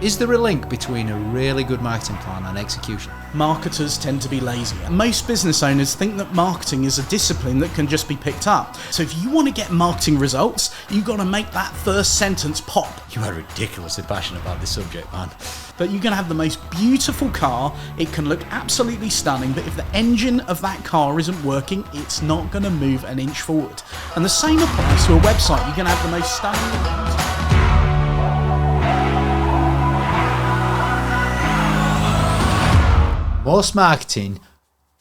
Is there a link between a really good marketing plan and execution? Marketers tend to be lazy. Most business owners think that marketing is a discipline that can just be picked up. So if you want to get marketing results, you've got to make that first sentence pop. You are ridiculously passionate about this subject, man. But you can have the most beautiful car, it can look absolutely stunning, but if the engine of that car isn't working, it's not going to move an inch forward. And the same applies to a website. You can have the most stunning... Most marketing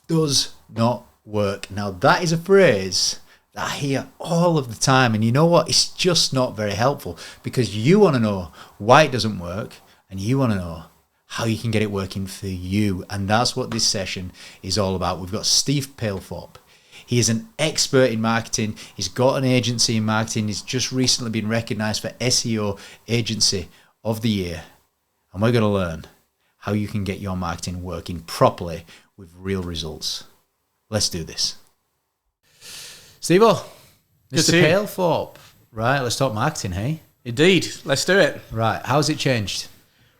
does not work. Now, that is a phrase that I hear all of the time. And you know what? It's just not very helpful, because you want to know why it doesn't work and you want to know how you can get it working for you. And that's what this session is all about. We've got Steve Pailthorpe. He is an expert in marketing. He's got an agency in marketing. He's just recently been recognized for SEO Agency of the Year. And we're going to learn how you can get your marketing working properly with real results. Let's do this. Steve-o, Mr. Pailthorpe. Right, let's talk marketing, hey? Indeed, let's do it. Right, how's it changed?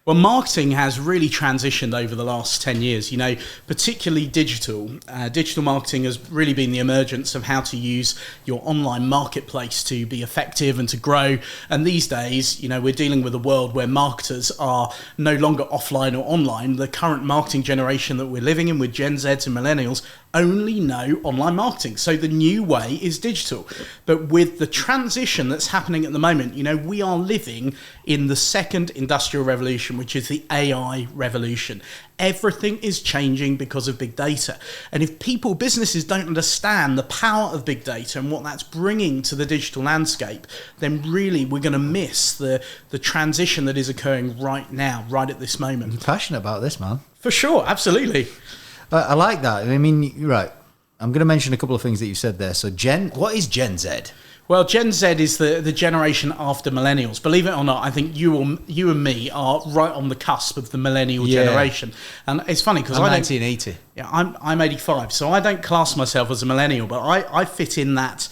Well, marketing has really transitioned over the last 10 years, you know, particularly digital. Digital marketing has really been the emergence of how to use your online marketplace to be effective and to grow. And these days, you know, we're dealing with a world where marketers are no longer offline or online. The current marketing generation that we're living in with Gen Zs and millennials only know online marketing. So the new way is digital. But with the transition that's happening at the moment, you know, we are living in the second industrial revolution, which is the AI revolution. Everything is changing because of big data. And if businesses don't understand the power of big data and what that's bringing to the digital landscape, then really we're going to miss the transition that is occurring right now, right at this moment. You're passionate about this, man. For sure, absolutely. I like that. I mean, you're right. I'm going to mention a couple of things that you said there. So what is Gen Z? Well, Gen Z is the generation after millennials. Believe it or not, I think you and me are right on the cusp of the millennial generation. And it's funny because I'm 1980. Yeah, I'm 85, so I don't class myself as a millennial, but I fit in that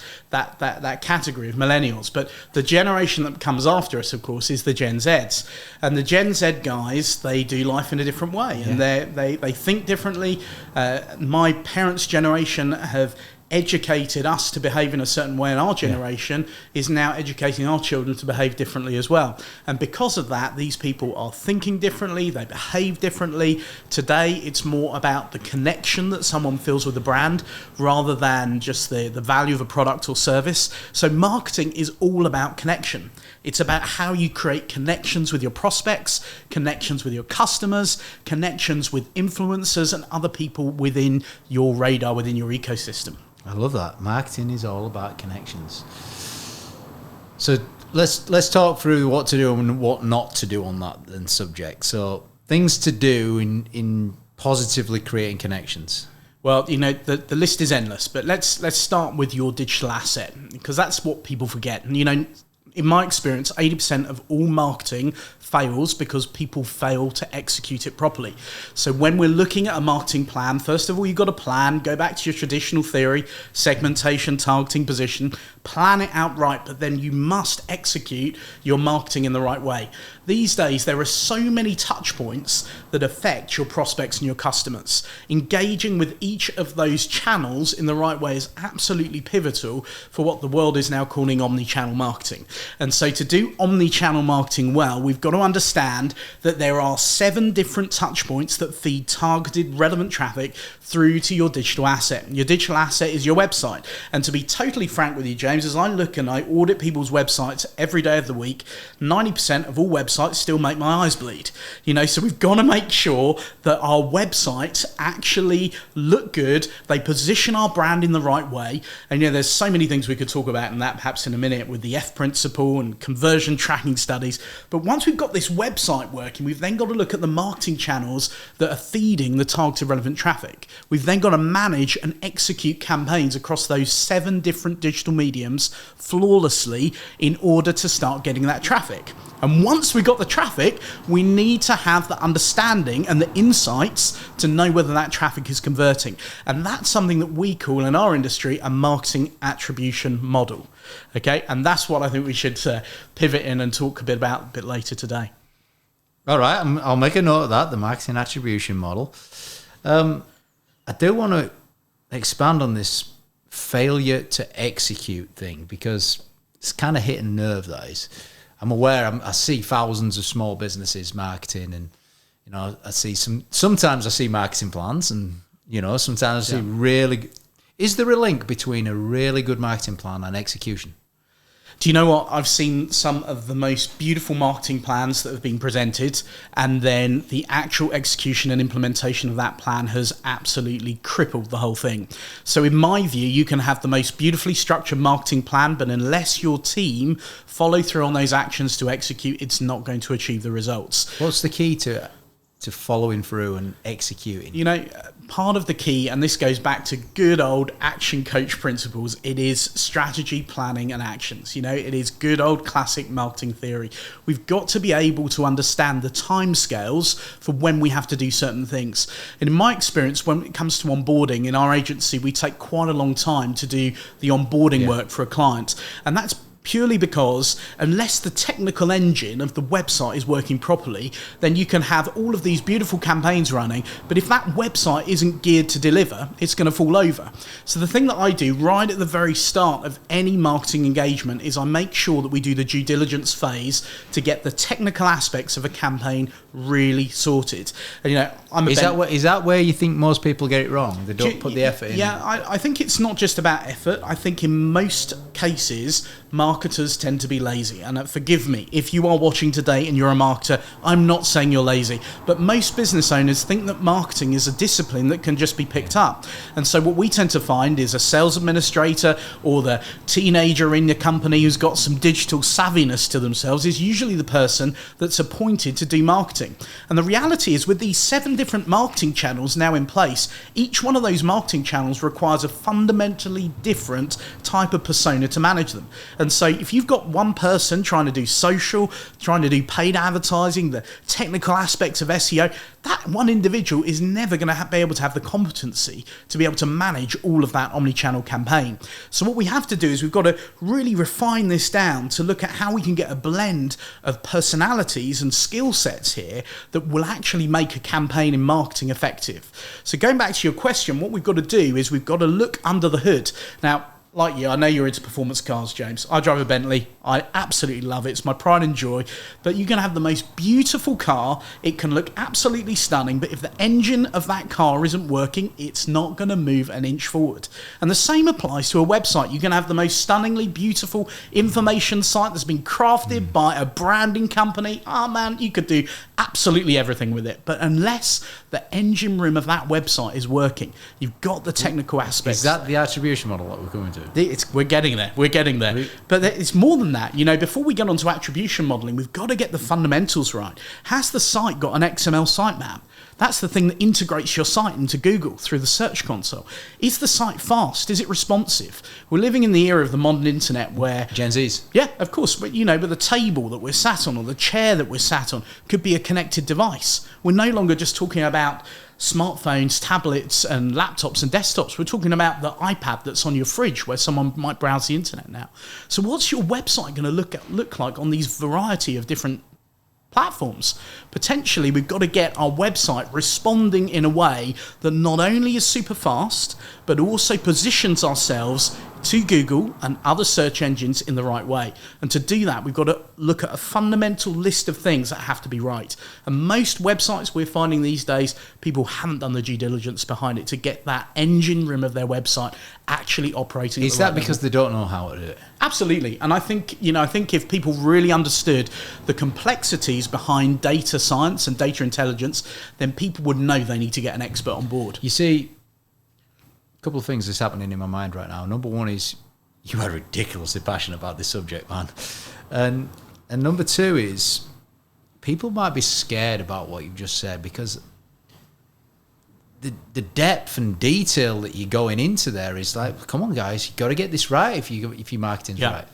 category of millennials. But the generation that comes after us, of course, is the Gen Zs. And the Gen Z guys, they do life in a different way, and they think differently. My parents' generation have educated us to behave in a certain way, and our generation is now educating our children to behave differently as well. And because of that, these people are thinking differently, they behave differently. Today, it's more about the connection that someone feels with the brand rather than just the value of a product or service. So marketing is all about connection. It's about how you create connections with your prospects, connections with your customers, connections with influencers and other people within your radar, within your ecosystem. I love that. Marketing is all about connections. So let's talk through what to do and what not to do on that subject. So things to do in positively creating connections. Well, you know, the list is endless, but let's start with your digital asset, because that's what people forget. And, you know, in my experience, 80% of all marketing fails because people fail to execute it properly. So when we're looking at a marketing plan, first of all, you've got a plan, go back to your traditional theory, segmentation, targeting, position, plan it out right, but then you must execute your marketing in the right way. These days, there are so many touch points that affect your prospects and your customers. Engaging with each of those channels in the right way is absolutely pivotal for what the world is now calling omni-channel marketing. And so to do omni-channel marketing well, we've got to understand that there are 7 different touch points that feed targeted relevant traffic through to your digital asset. Your digital asset is your website. And to be totally frank with you, James, as I look and I audit people's websites every day of the week, 90% of all websites still make my eyes bleed. You know, so we've got to make sure that our websites actually look good, they position our brand in the right way. And you know, there's so many things we could talk about in that perhaps in a minute with the F principle and conversion tracking studies. But once we've got this website working, we've then got to look at the marketing channels that are feeding the targeted relevant traffic. We've then got to manage and execute campaigns across those 7 different digital mediums flawlessly in order to start getting that traffic. And once we've got the traffic, we need to have the understanding and the insights to know whether that traffic is converting. And that's something that we call in our industry a marketing attribution model. Okay, and that's what I think we should pivot in and talk a bit about a bit later today. All right, I'll make a note of that, the marketing attribution model. I do want to expand on this failure to execute thing, because it's kind of hitting nerve, that is. I'm aware, I see thousands of small businesses marketing, and I see sometimes I see marketing plans, and sometimes I see really. Is there a link between a really good marketing plan and execution? Do you know what? I've seen some of the most beautiful marketing plans that have been presented, and then the actual execution and implementation of that plan has absolutely crippled the whole thing. So in my view, you can have the most beautifully structured marketing plan, but unless your team follow through on those actions to execute, it's not going to achieve the results. What's the key to following through and executing? Part of the key, and this goes back to good old action coach principles, it is strategy, planning, and actions. It is good old classic marketing theory. We've got to be able to understand the timescales for when we have to do certain things. And in my experience, when it comes to onboarding in our agency, we take quite a long time to do the onboarding work for a client. And that's purely because unless the technical engine of the website is working properly, then you can have all of these beautiful campaigns running, but if that website isn't geared to deliver, it's going to fall over. So the thing that I do right at the very start of any marketing engagement is I make sure that we do the due diligence phase to get the technical aspects of a campaign really sorted. And, is that where you think most people get it wrong? They don't put the effort in? Yeah, I think it's not just about effort. I think in most cases, marketers tend to be lazy. And forgive me, if you are watching today and you're a marketer, I'm not saying you're lazy. But most business owners think that marketing is a discipline that can just be picked up. And so what we tend to find is a sales administrator or the teenager in the company who's got some digital savviness to themselves is usually the person that's appointed to do marketing. And the reality is, with these 7 different marketing channels now in place, each one of those marketing channels requires a fundamentally different type of persona to manage them. And so if you've got one person trying to do social, trying to do paid advertising, the technical aspects of SEO, that one individual is never going to be able to have the competency to be able to manage all of that omni-channel campaign. So what we have to do is we've got to really refine this down to look at how we can get a blend of personalities and skill sets here that will actually make a campaign in marketing effective. So going back to your question, what we've got to do is we've got to look under the hood. Now, like you, I know you're into performance cars, James. I drive a Bentley. I absolutely love it. It's my pride and joy. But you can have the most beautiful car. It can look absolutely stunning. But if the engine of that car isn't working, it's not going to move an inch forward. And the same applies to a website. You can have the most stunningly beautiful information site that's been crafted by a branding company. Oh, man, you could do absolutely everything with it. But unless the engine room of that website is working, you've got the technical aspects. Is that the attribution model that we're going to? We're getting there. But it's more than that. Before we get onto attribution modeling, we've got to get the fundamentals right. Has the site got an XML sitemap? That's the thing that integrates your site into Google through the search console. Is the site fast? Is it responsive? We're living in the era of the modern internet where... Gen Zs. Yeah, of course. But, but the table that we're sat on or the chair that we're sat on could be a connected device. We're no longer just talking about smartphones, tablets, and laptops and desktops. We're talking about the iPad that's on your fridge where someone might browse the internet now. So what's your website going to look like on these variety of different platforms? Potentially, we've got to get our website responding in a way that not only is super fast, but also positions ourselves to Google and other search engines in the right way. And to do that, we've got to look at a fundamental list of things that have to be right. And most websites we're finding these days, people haven't done the due diligence behind it to get that engine room of their website actually operating. Is that because they don't know how to do it? Absolutely. And I think if people really understood the complexities behind data science and data intelligence, then people would know they need to get an expert on board. You see, a couple of things that's happening in my mind right now. Number one is you are ridiculously passionate about this subject, man. And number two is people might be scared about what you've just said because the depth and detail that you're going into there is like, come on, guys, you got to get this right if your marketing's right.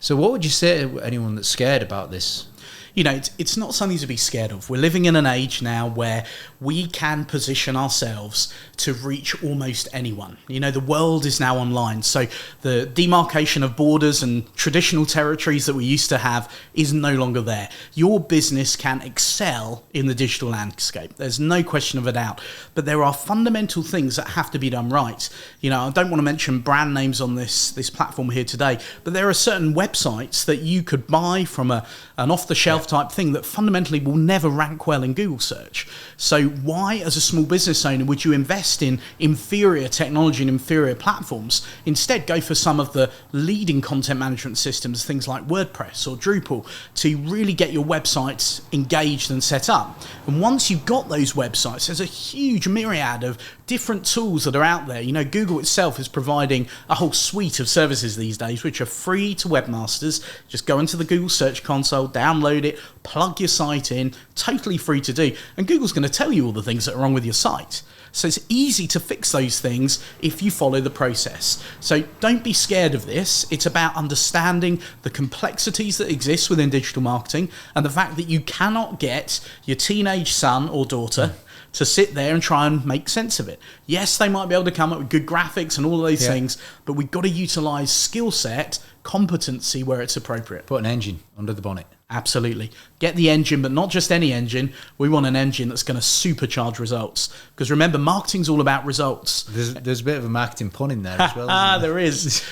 So what would you say to anyone that's scared about this? it's not something to be scared of. We're living in an age now where we can position ourselves to reach almost anyone. The world is now online. So the demarcation of borders and traditional territories that we used to have is no longer there. Your business can excel in the digital landscape. There's no question of a doubt. But there are fundamental things that have to be done right. I don't want to mention brand names on this platform here today, but there are certain websites that you could buy from an off-the-shelf type thing that fundamentally will never rank well in Google search. So why, as a small business owner, would you invest in inferior technology and inferior platforms? Instead, go for some of the leading content management systems, things like WordPress or Drupal, to really get your websites engaged and set up. And once you've got those websites, there's a huge myriad of different tools that are out there. Google itself is providing a whole suite of services these days, which are free to webmasters. Just go into the Google Search Console, download it, plug your site in, totally free to do. And Google's going to tell you all the things that are wrong with your site. So it's easy to fix those things if you follow the process. So don't be scared of this. It's about understanding the complexities that exist within digital marketing and the fact that you cannot get your teenage son or daughter to sit there and try and make sense of it. Yes, they might be able to come up with good graphics and all of those things, but we've got to utilize skill set, competency where it's appropriate. Put an engine under the bonnet. Absolutely. Get the engine, but not just any engine. We want an engine that's going to supercharge results. Because remember, marketing's all about results. There's a bit of a marketing pun in there as well. There is.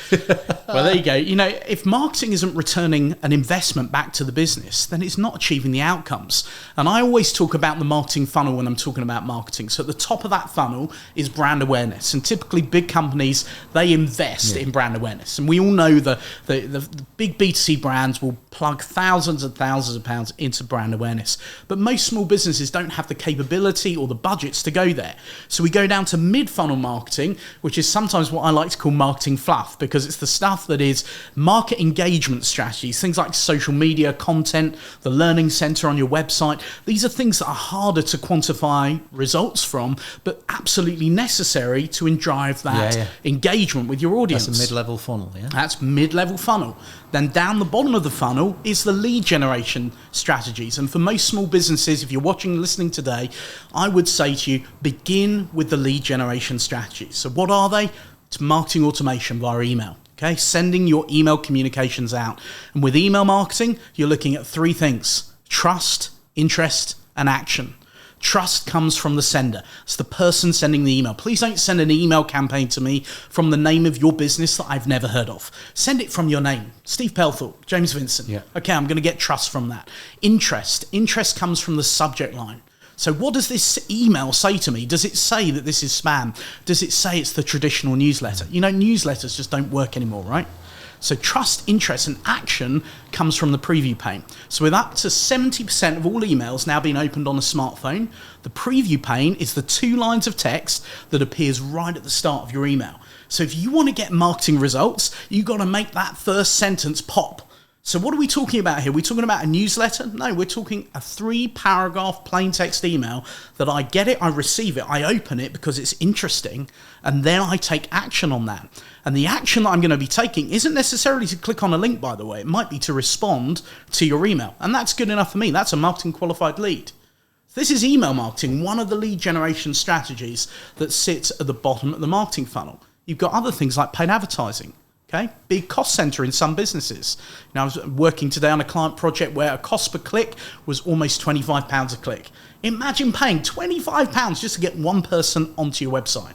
Well, there you go. If marketing isn't returning an investment back to the business, then it's not achieving the outcomes. And I always talk about the marketing funnel when I'm talking about marketing. So at the top of that funnel is brand awareness. And typically big companies, they invest in brand awareness. And we all know the big B2C brands will plug thousands and thousands of pounds into brand awareness. But most small businesses don't have the capability or the budgets to go there. So we go down to mid-funnel marketing, which is sometimes what I like to call marketing fluff, because it's the stuff that is market engagement strategies, things like social media content, the learning center on your website. These are things that are harder to quantify results from, but absolutely necessary to drive that engagement with your audience. That's a mid-level funnel, yeah? That's mid-level funnel. Then down the bottom of the funnel is the lead generation strategies. And for most small businesses, if you're watching and listening today, I would say to you, begin with the lead generation strategies. So what are they? It's marketing automation via email. Okay, sending your email communications out. And with email marketing, you're looking at three things: trust, interest, and action. Trust comes from the sender. It's the person sending the email. Please don't send an email campaign to me from the name of your business that I've never heard of. Send it from your name. Steve Pailthorpe, James Vincent. Yeah. Okay, I'm going to get trust from that. Interest. Interest comes from the subject line. So what does this email say to me? Does it say that this is spam? Does it say it's the traditional newsletter? Newsletters just don't work anymore, right? So trust, interest, and action comes from the preview pane. So with up to 70% of all emails now being opened on a smartphone, the preview pane is the 2 lines of text that appears right at the start of your email. So if you want to get marketing results, you've got to make that first sentence pop. So what are we talking about here? We're talking about a newsletter? No, we're talking a 3-paragraph plain text email that I get it, I receive it, I open it because it's interesting, and then I take action on that. And the action that I'm going to be taking isn't necessarily to click on a link, by the way. It might be to respond to your email. And that's good enough for me. That's a marketing qualified lead. This is email marketing, one of the lead generation strategies that sits at the bottom of the marketing funnel. You've got other things like paid advertising. Okay, big cost center in some businesses. I was working today on a client project where a cost per click was almost £25 a click. Imagine paying £25 just to get one person onto your website.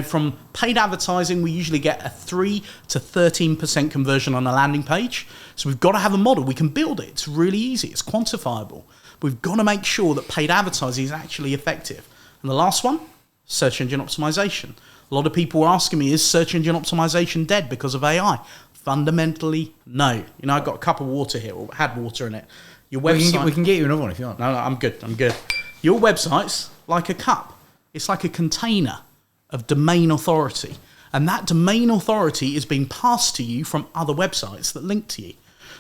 From paid advertising, we usually get a 3 to 13% conversion on a landing page. So we've got to have a model. We can build it. It's really easy. It's quantifiable. We've got to make sure that paid advertising is actually effective. And the last one, search engine optimization. A lot of people were asking me, is search engine optimization dead because of AI? Fundamentally, no. I've got a cup of water here, or had water in it. Your website. We can get you another one if you want. No, I'm good. Your website's like a cup. It's like a container of domain authority. And that domain authority is being passed to you from other websites that link to you.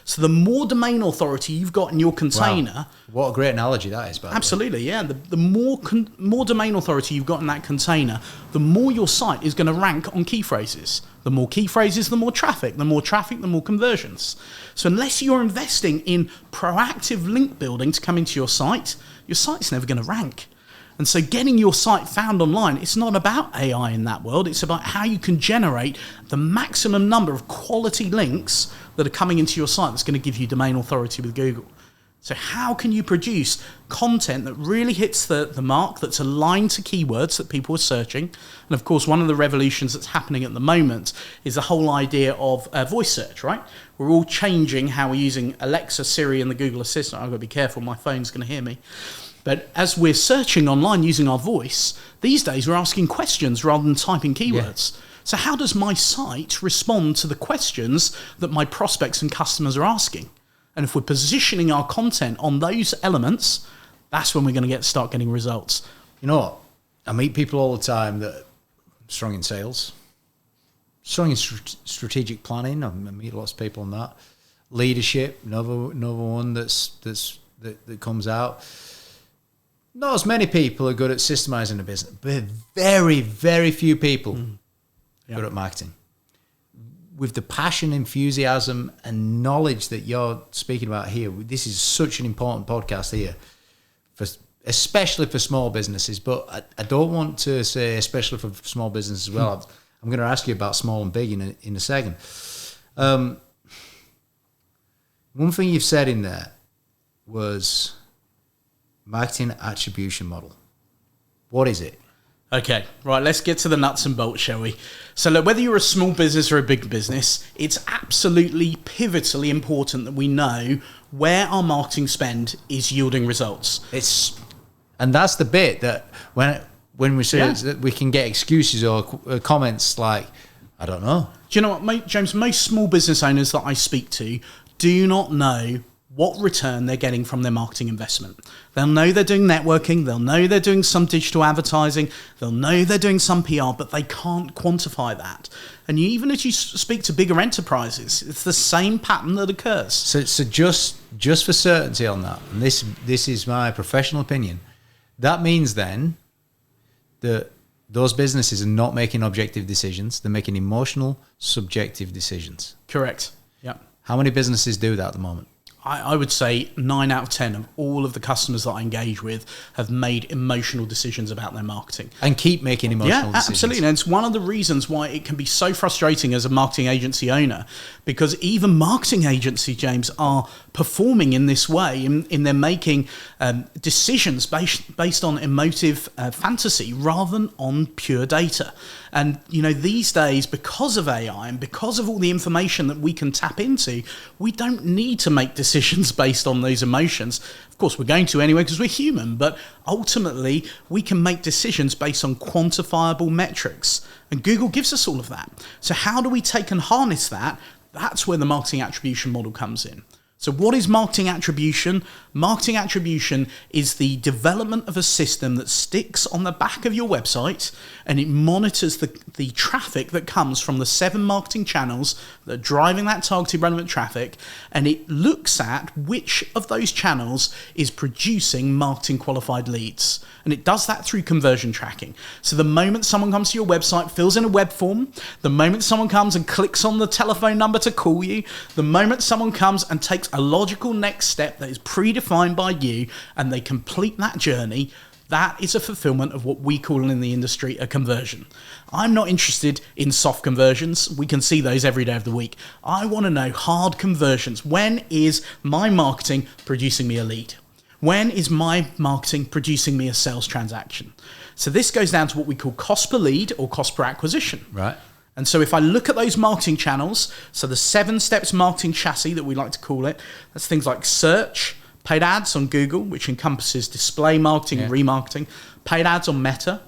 So the more domain authority you've got in your container... Wow. What a great analogy that is, by the way. Absolutely, yeah. The more domain authority you've got in that container, the more your site is going to rank on key phrases. The more key phrases, the more traffic. The more traffic, the more conversions. So unless you're investing in proactive link building to come into your site's never going to rank. And so getting your site found online, it's not about AI in that world. It's about how you can generate the maximum number of quality links that are coming into your site that's going to give you domain authority with Google. So how can you produce content that really hits the mark, that's aligned to keywords that people are searching? And of course, one of the revolutions that's happening at the moment is the whole idea of voice search, right? We're all changing how we're using Alexa, Siri, and the Google Assistant. I've got to be careful, my phone's going to hear me. But as we're searching online using our voice, these days we're asking questions rather than typing keywords. Yeah. So how does my site respond to the questions that my prospects and customers are asking? And if we're positioning our content on those elements, that's when we're going to start getting results. You know what? I meet people all the time that are strong in sales, strong in strategic planning. I meet lots of people on that. Leadership, another one that comes out. Not as many people are good at systemizing a business, but very, very few people are good at marketing. With the passion, enthusiasm, and knowledge that you're speaking about here, this is such an important podcast here, especially for small businesses. But I don't want to say especially for small businesses as well. I'm going to ask you about small and big in a second. One thing you've said in there was marketing attribution model. What is it? Okay, right, let's get to the nuts and bolts, shall we? So look, whether you're a small business or a big business, it's absolutely pivotally important that we know where our marketing spend is yielding results. And that's the bit that when we say that we can get excuses or comments like, I don't know. Do you know what, James? Most small business owners that I speak to do not know what return they're getting from their marketing investment. They'll know they're doing networking, they'll know they're doing some digital advertising, they'll know they're doing some PR, but they can't quantify that. And even as you speak to bigger enterprises, it's the same pattern that occurs. So just for certainty on that, and this is my professional opinion, that means then that those businesses are not making objective decisions, they're making emotional, subjective decisions. Correct. Yeah. How many businesses do that at the moment? I would say 9 out of 10 of all of the customers that I engage with have made emotional decisions about their marketing. And keep making emotional decisions. Yeah, absolutely. And it's one of the reasons why it can be so frustrating as a marketing agency owner, because even marketing agency, James, are performing in this way, in they're making decisions based on emotive fantasy rather than on pure data. And, you know, these days, because of AI and because of all the information that we can tap into, we don't need to make decisions based on those emotions. Of course, we're going to anyway because we're human, but ultimately, we can make decisions based on quantifiable metrics. And Google gives us all of that. So how do we take and harness that? That's where the marketing attribution model comes in. So what is marketing attribution? Marketing attribution is the development of a system that sticks on the back of your website and it monitors the traffic that comes from the 7 marketing channels that are driving that targeted relevant traffic, and it looks at which of those channels is producing marketing qualified leads. And it does that through conversion tracking. So the moment someone comes to your website, fills in a web form, the moment someone comes and clicks on the telephone number to call you, the moment someone comes and takes a logical next step that is predefined by you and they complete that journey, that is a fulfillment of what we call in the industry a conversion. I'm not interested in soft conversions. We can see those every day of the week. I want to know hard conversions. When is my marketing producing me a lead? When is my marketing producing me a sales transaction? So this goes down to what we call cost per lead or cost per acquisition. Right. And so if I look at those marketing channels, so the 7 steps marketing chassis that we like to call it, that's things like search, paid ads on Google, which encompasses display marketing and remarketing, paid ads on Meta,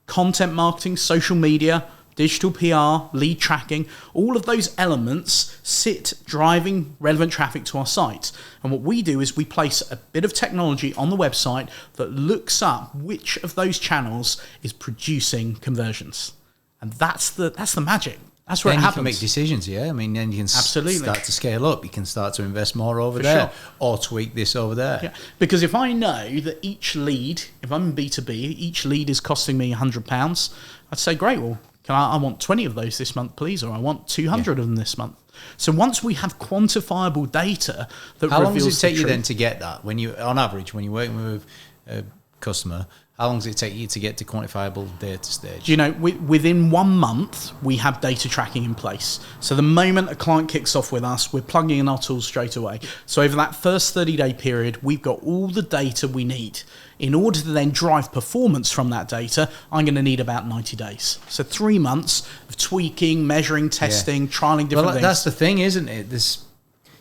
content marketing, social media, digital PR, lead tracking, all of those elements sit driving relevant traffic to our site. And what we do is we place a bit of technology on the website that looks up which of those channels is producing conversions. And that's the magic. That's where then it you happens. can make decisions, yeah. I mean, then you can Absolutely. start to scale up. You can start to invest more over there, or tweak this over there. Yeah. Because if I know that each lead, if I'm in B2B, each lead is costing me £100, I'd say, great, well, I want 20 of those this month, please, or I want 200 of them this month. So once we have quantifiable data that how long does reveals it take the you then truth, to get that? When you, on average, when you're working with a customer, how long does it take you to get to quantifiable data stage? you know, within 1 month, we have data tracking in place. So the moment a client kicks off with us, we're plugging in our tools straight away. So over that first 30-day period, we've got all the data we need. In order to then drive performance from that data, I'm going to need about 90 days. So 3 months of tweaking, measuring, testing, trialing different things. That's the thing, isn't it?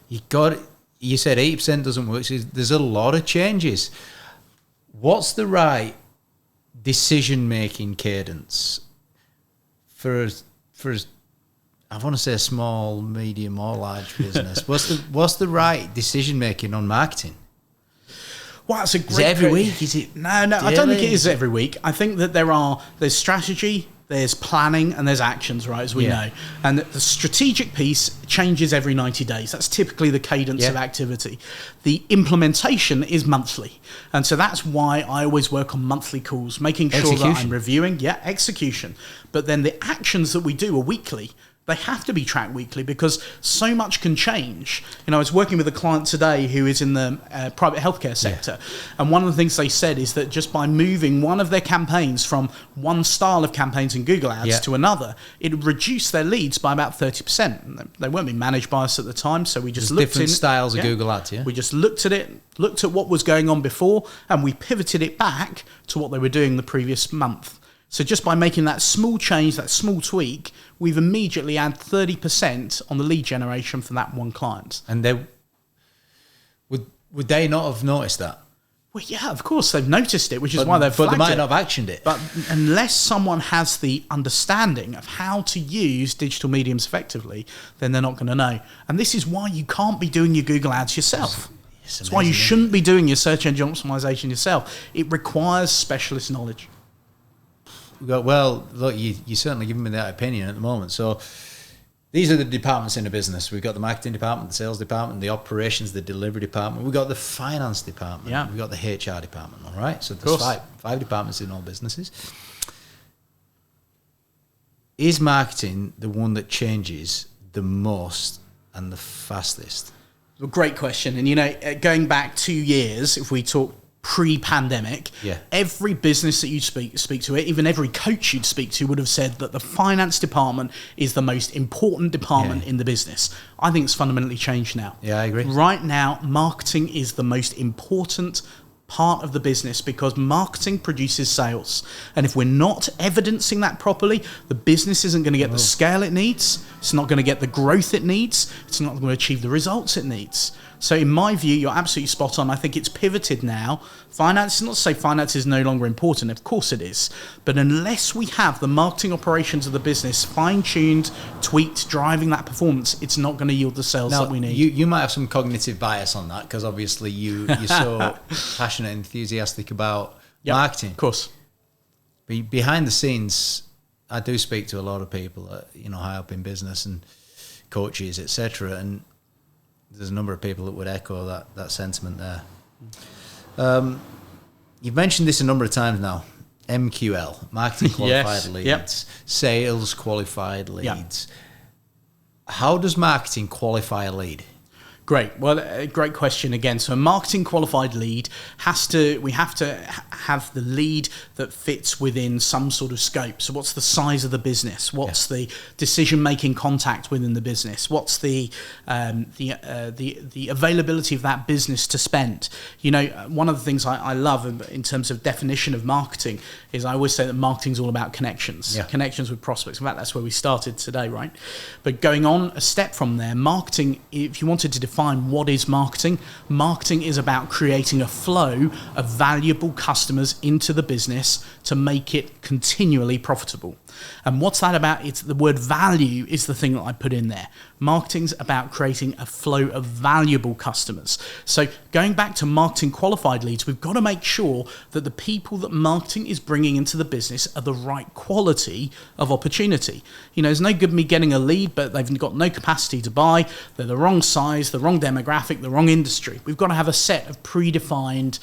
You said 80% doesn't work. So there's a lot of changes. What's the right decision-making cadence for I want to say a small, medium, or large business? What's the right decision-making on marketing? Well, that's a great. Is it every week? Is it? No, I don't think it is every week. I think that there's strategy, there's planning, and there's actions, right, as we know. And the strategic piece changes every 90 days. That's typically the cadence of activity. The implementation is monthly. And so that's why I always work on monthly calls, making sure that I'm reviewing, execution. But then the actions that we do are weekly. They have to be tracked weekly because so much can change. You know, I was working with a client today who is in the private healthcare sector. And one of the things they said is that just by moving one of their campaigns from one style of campaigns in Google Ads to another, it would reduce their leads by about 30%. They weren't being managed by us at the time, so we just looked at different styles of Google Ads, We just looked at it, looked at what was going on before, and we pivoted it back to what they were doing the previous month. So just by making that small change, that small tweak, we've immediately added 30% on the lead generation for that one client. And they would they not have noticed that? Well, yeah, of course they've noticed it, which is why they've flagged it. But they might not have actioned it. But unless someone has the understanding of how to use digital mediums effectively, then they're not going to know. And this is why you can't be doing your Google Ads yourself. That's why you shouldn't be doing your search engine optimization yourself. It requires specialist knowledge. Well, look, you're certainly giving me that opinion at the moment. So these are the departments in a business. We've got the marketing department, the sales department, the operations, the delivery department. We've got the finance department. Yeah. We've got the HR department, all right? So there's five departments in all businesses. Is marketing the one that changes the most and the fastest? Well, great question. And, you know, going back 2 years, if we talk pre-pandemic, every business that you speak to, even every coach you'd speak to would have said that the finance department is the most important department in the business. I think it's fundamentally changed now. Yeah, I agree. Right now, marketing is the most important part of the business because marketing produces sales. And if we're not evidencing that properly, the business isn't going to get the scale it needs. It's not going to get the growth it needs. It's not going to achieve the results it needs. So in my view, you're absolutely spot on. I think it's pivoted now. Finance, not to say finance is no longer important. Of course it is. But unless we have the marketing operations of the business fine-tuned, tweaked, driving that performance, it's not going to yield the sales that we need. You might have some cognitive bias on that because obviously you're so passionate and enthusiastic about marketing. Of course. Behind the scenes, I do speak to a lot of people, high up in business and coaches, etc. And there's a number of people that would echo that sentiment there. You've mentioned this a number of times now. MQL, marketing qualified leads, sales qualified leads. How does marketing qualify a lead? Great. Well, great question again. So a marketing qualified lead we have to have the lead that fits within some sort of scope. So what's the size of the business? What's the decision-making contact within the business? What's the availability of that business to spend? You know, one of the things I love in terms of definition of marketing is I always say that marketing is all about connections, connections with prospects. In fact, that's where we started today, right? But going on a step from there, marketing, if you wanted to define define what is marketing. Marketing is about creating a flow of valuable customers into the business to make it continually profitable. And what's that about? It's the word value is the thing that I put in there. Marketing's about creating a flow of valuable customers. So going back to marketing qualified leads, we've got to make sure that the people that marketing is bringing into the business are the right quality of opportunity. There's no good me getting a lead, but they've got no capacity to buy. They're the wrong size, the wrong demographic, the wrong industry. We've got to have a set of predefined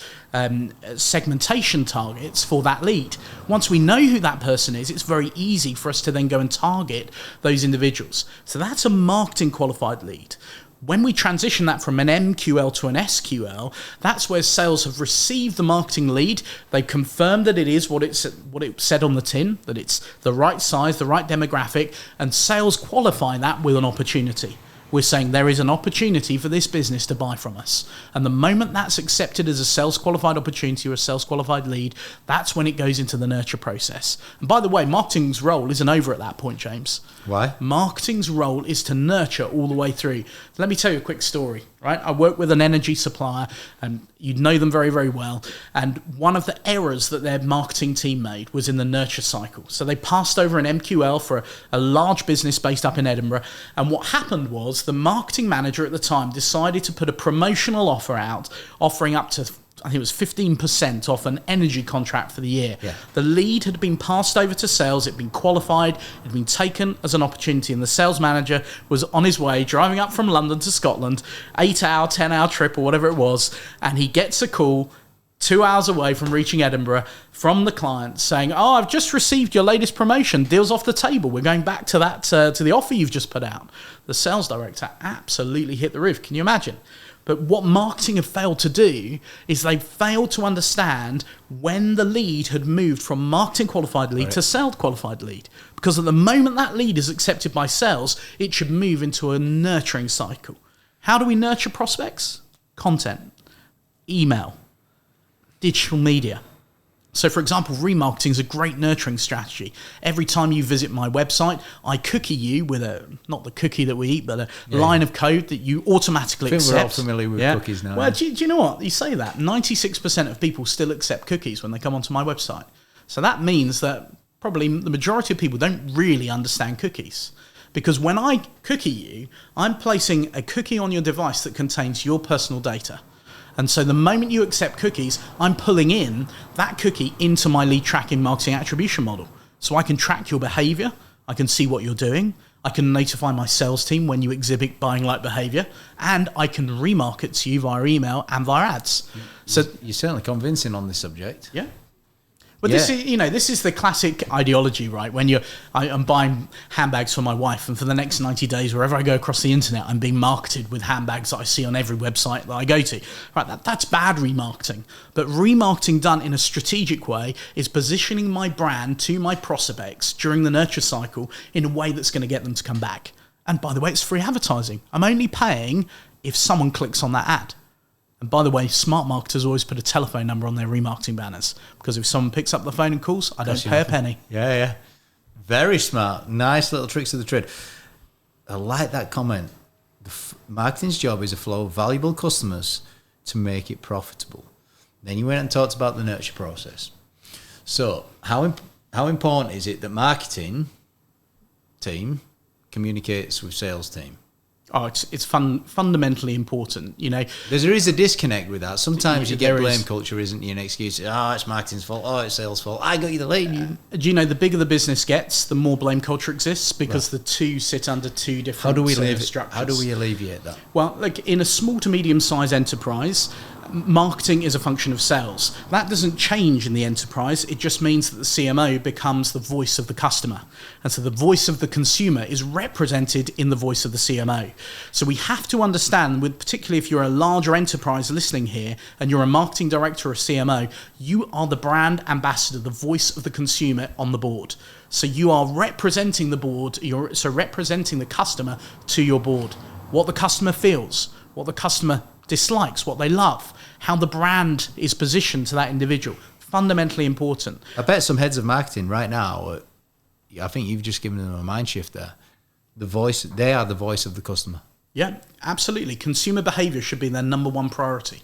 segmentation targets for that lead. Once we know who that person is, it's very easy for us to then go and target those individuals. So that's a marketing qualified lead. When we transition that from an MQL to an SQL, that's where sales have received the marketing lead. They've confirmed that it is what it said on the tin, that it's the right size, the right demographic, and sales qualify that with an opportunity. We're saying there is an opportunity for this business to buy from us. And the moment that's accepted as a sales qualified opportunity or a sales qualified lead, that's when it goes into the nurture process. And by the way, marketing's role isn't over at that point, James. Why? Marketing's role is to nurture all the way through. Let me tell you a quick story, right? I work with an energy supplier, and you know them very, very well. And one of the errors that their marketing team made was in the nurture cycle. So they passed over an MQL for a large business based up in Edinburgh. And what happened was the marketing manager at the time decided to put a promotional offer out, offering up to, I think it was 15% off an energy contract for the year. Yeah. The lead had been passed over to sales, it had been qualified, it had been taken as an opportunity, and the sales manager was on his way, driving up from London to Scotland, 8-hour, 10-hour trip or whatever it was, and he gets a call 2 hours away from reaching Edinburgh from the client saying, "Oh, I've just received your latest promotion. Deal's off the table. We're going back to that to the offer you've just put out." The sales director absolutely hit the roof. Can you imagine? But what marketing have failed to do is they've failed to understand when the lead had moved from marketing qualified lead to sales qualified lead. Because at the moment that lead is accepted by sales, it should move into a nurturing cycle. How do we nurture prospects? Content, email, digital media. So, for example, remarketing is a great nurturing strategy. Every time you visit my website, I cookie you with not the cookie that we eat, but a line of code that you automatically accept. We're all familiar with cookies now. Well, do you know what? You say that. 96% of people still accept cookies when they come onto my website. So that means that probably the majority of people don't really understand cookies. Because when I cookie you, I'm placing a cookie on your device that contains your personal data. And so the moment you accept cookies, I'm pulling in that cookie into my lead tracking marketing attribution model. So I can track your behavior, I can see what you're doing, I can notify my sales team when you exhibit buying like behavior, and I can remarket to you via email and via ads. So you're certainly convincing on this subject. Yeah. But this is the classic ideology, right? When I'm buying handbags for my wife, and for the next 90 days, wherever I go across the internet, I'm being marketed with handbags that I see on every website that I go to. Right, that's bad remarketing. But remarketing done in a strategic way is positioning my brand to my prospects during the nurture cycle in a way that's going to get them to come back. And by the way, it's free advertising. I'm only paying if someone clicks on that ad. And by the way, smart marketers always put a telephone number on their remarketing banners, because if someone picks up the phone and calls, I don't pay a penny. Yeah. Very smart. Nice little tricks of the trade. I like that comment. Marketing's job is a flow of valuable customers to make it profitable. Then you went and talked about the nurture process. So how important is it that marketing team communicates with sales team? Oh, it's fundamentally important, you know. There is a disconnect with that. Sometimes you get blame culture, isn't you? An excuse, it's marketing's fault, it's sales' fault. I got you the lead. Do you know the bigger the business gets, the more blame culture exists, because the two sit under two different structures. How do we alleviate that? Well, like in a small to medium-sized enterprise, marketing is a function of sales. That doesn't change in the enterprise. It just means that the CMO becomes the voice of the customer. And so the voice of the consumer is represented in the voice of the CMO. So we have to understand, particularly if you're a larger enterprise listening here and you're a marketing director or a CMO, you are the brand ambassador, the voice of the consumer on the board. So you are representing the board, representing the customer to your board. What the customer feels, what the customer dislikes, what they love, how the brand is positioned to that individual. Fundamentally important. I bet some heads of marketing right now, I think you've just given them a mind shift there. They are the voice of the customer. Yeah, absolutely. Consumer behavior should be their number one priority.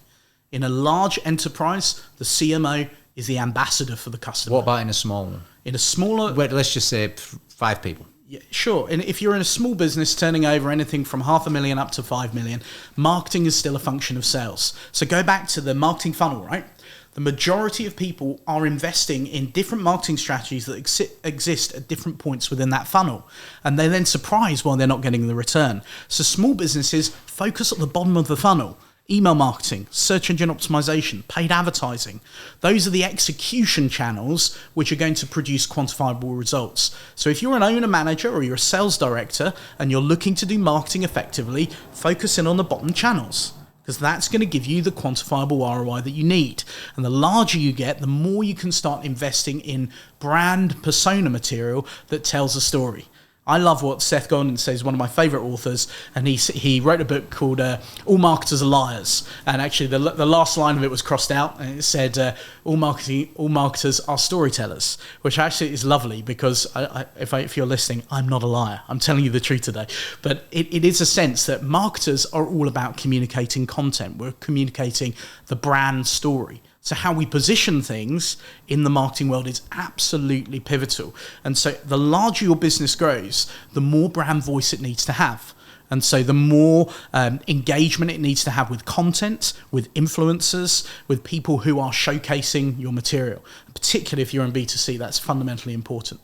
In a large enterprise, the CMO is the ambassador for the customer. What about in a small one? In a smaller... Wait, let's just say 5 people. Yeah, sure. And if you're in a small business turning over anything from 500,000 up to 5 million, marketing is still a function of sales. So go back to the marketing funnel, right? The majority of people are investing in different marketing strategies that exist at different points within that funnel. And they're then surprised why they're not getting the return. So small businesses focus at the bottom of the funnel. Email marketing, search engine optimization, paid advertising. Those are the execution channels which are going to produce quantifiable results. So if you're an owner manager or you're a sales director and you're looking to do marketing effectively, focus in on the bottom channels, because that's going to give you the quantifiable ROI that you need. And the larger you get, the more you can start investing in brand persona material that tells a story. I love what Seth Godin says, one of my favorite authors, and he wrote a book called All Marketers Are Liars. And actually the last line of it was crossed out, and it said, all marketers are storytellers, which actually is lovely because if you're listening, I'm not a liar. I'm telling you the truth today. But it is a sense that marketers are all about communicating content. We're communicating the brand story. So how we position things in the marketing world is absolutely pivotal. And so the larger your business grows, the more brand voice it needs to have. And so the more engagement it needs to have with content, with influencers, with people who are showcasing your material. Particularly if you're in B2C, that's fundamentally important.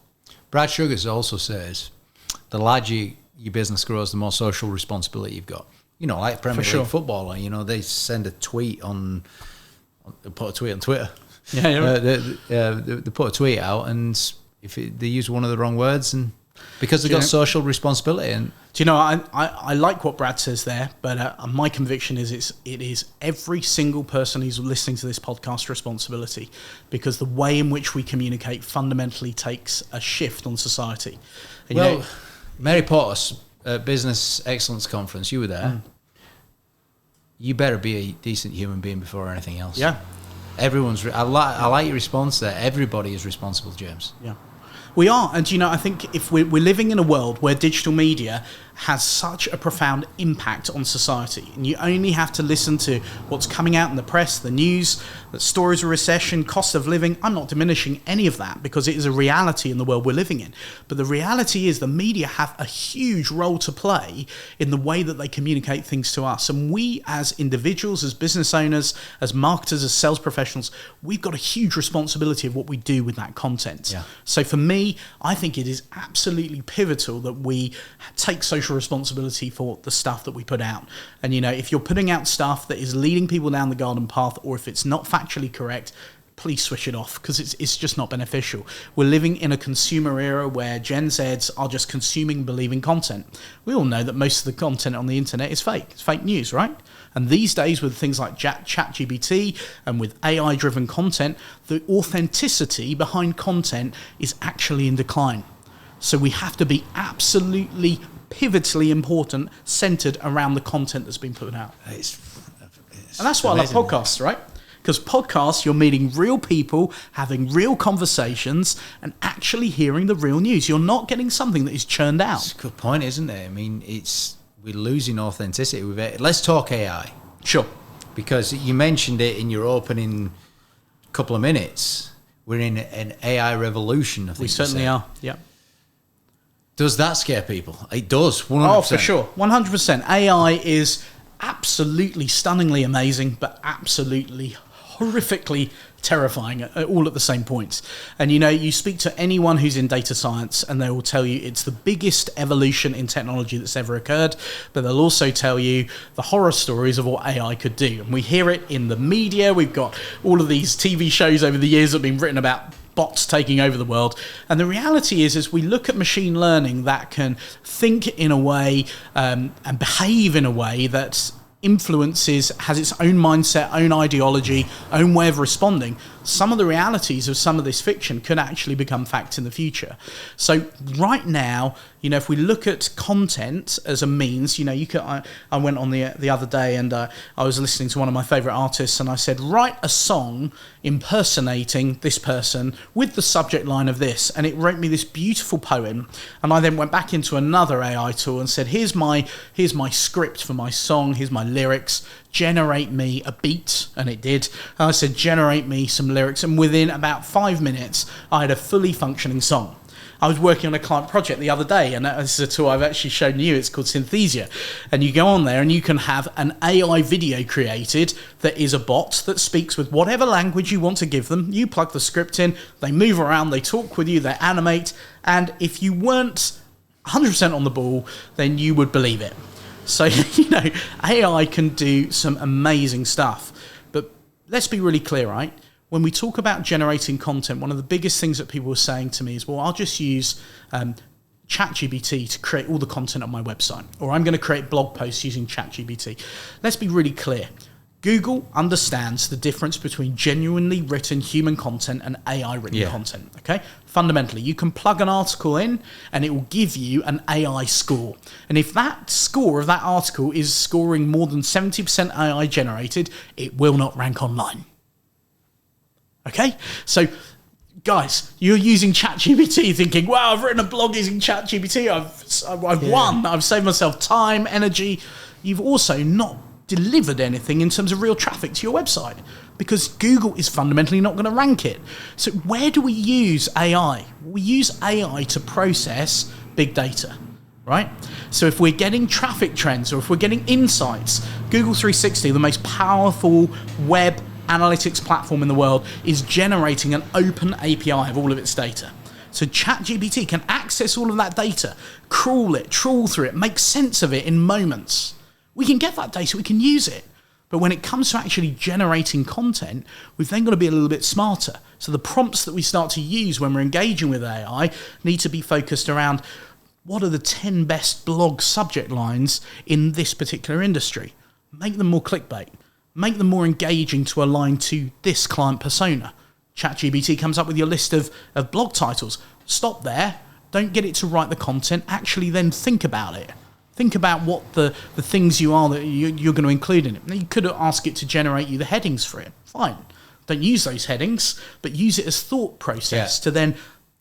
Brad Sugars also says the larger your business grows, the more social responsibility you've got. You know, like Premier League footballer, you know, they send a tweet on... Put a tweet on Twitter. Yeah. They put a tweet out, and if they use one of the wrong words, and because they've got social responsibility. And do you know, I like what Brad says there, but my conviction is it is every single person who's listening to this podcast responsibility, because the way in which we communicate fundamentally takes a shift on society. And Mary Potter's Business Excellence Conference, you were there. You better be a decent human being before anything else. Yeah. I like your response there. Everybody is responsible, James. Yeah. We are. And, you know, I think if we're living in a world where digital media has such a profound impact on society, and you only have to listen to what's coming out in the press, the news, the stories of recession, cost of living. I'm not diminishing any of that because it is a reality in the world we're living in. But the reality is the media have a huge role to play in the way that they communicate things to us. And we as individuals, as business owners, as marketers, as sales professionals, we've got a huge responsibility of what we do with that content. Yeah. So for me, I think it is absolutely pivotal that we take social responsibility for the stuff that we put out. And, you know, if you're putting out stuff that is leading people down the garden path, or if it's not factually correct, please switch it off, because it's just not beneficial. We're living in a consumer era where Gen Zs are just consuming, believing content. We all know that most of the content on the internet is fake. It's fake news, right? And these days with things like ChatGPT and with AI-driven content, the authenticity behind content is actually in decline. So we have to be absolutely pivotally important, centered around the content that's been put out. And that's why amazing. I love podcasts, right? Because podcasts, you're meeting real people, having real conversations, and actually hearing the real news. You're not getting something that is churned out. That's a good point, isn't it? I mean, we're losing authenticity with it. Let's talk AI. Sure. Because you mentioned it in your opening couple of minutes. We're in an AI revolution, I think. We certainly are, yeah. Does that scare people? It does, 100%. Oh, for sure, 100%. AI is absolutely stunningly amazing, but absolutely horrifically terrifying all at the same points. And, you know, you speak to anyone who's in data science and they will tell you it's the biggest evolution in technology that's ever occurred, but they'll also tell you the horror stories of what AI could do. And we hear it in the media. We've got all of these TV shows over the years that have been written about bots taking over the world. And the reality is we look at machine learning that can think in a way and behave in a way that has its own mindset, own ideology, own way of responding. some of the realities of some of this fiction could actually become fact in the future. So right now, if we look at content as a means, I went on the other day and I was listening to one of my favorite artists, and I said, write a song impersonating this person with the subject line of this, and it wrote me this beautiful poem. And I then went back into another AI tool and said, here's my script for my song, here's my lyrics, generate me a beat, and it did. And I said, generate me some lyrics, and within about 5 minutes I had a fully functioning song. I was working on a client project the other day, and this is a tool I've actually shown you. It's called Synthesia. And you go on there and you can have an AI video created that is a bot that speaks with whatever language you want to give them. You plug the script in, they move around, they talk with you, they animate. And if you weren't 100% on the ball, then you would believe it. So, AI can do some amazing stuff. But let's be really clear, right? When we talk about generating content, one of the biggest things that people were saying to me is, well, I'll just use ChatGPT to create all the content on my website, or I'm going to create blog posts using ChatGPT. Let's be really clear. Google understands the difference between genuinely written human content and AI written content, okay? Fundamentally, you can plug an article in and it will give you an AI score. And if that score of that article is scoring more than 70% AI generated, it will not rank online. Okay, so guys, you're using ChatGPT thinking, wow, I've written a blog using ChatGPT, I've won, I've saved myself time, energy. You've also not delivered anything in terms of real traffic to your website because Google is fundamentally not going to rank it. So where do we use AI? We use AI to process big data, right? So if we're getting traffic trends or if we're getting insights, Google 360, the most powerful web analytics platform in the world, is generating an open API of all of its data. So ChatGPT can access all of that data, crawl through it, make sense of it in moments. We can get that data, we can use it. But when it comes to actually generating content, we've then got to be a little bit smarter. So the prompts that we start to use when we're engaging with AI need to be focused around what are the 10 best blog subject lines in this particular industry. Make them more clickbait. Make them more engaging to align to this client persona. ChatGPT comes up with your list of blog titles. Stop there. Don't get it to write the content. Actually then think about it. Think about what the things that you're going to include in it. Now, you could ask it to generate you the headings for it. Fine. Don't use those headings, but use it as thought process to then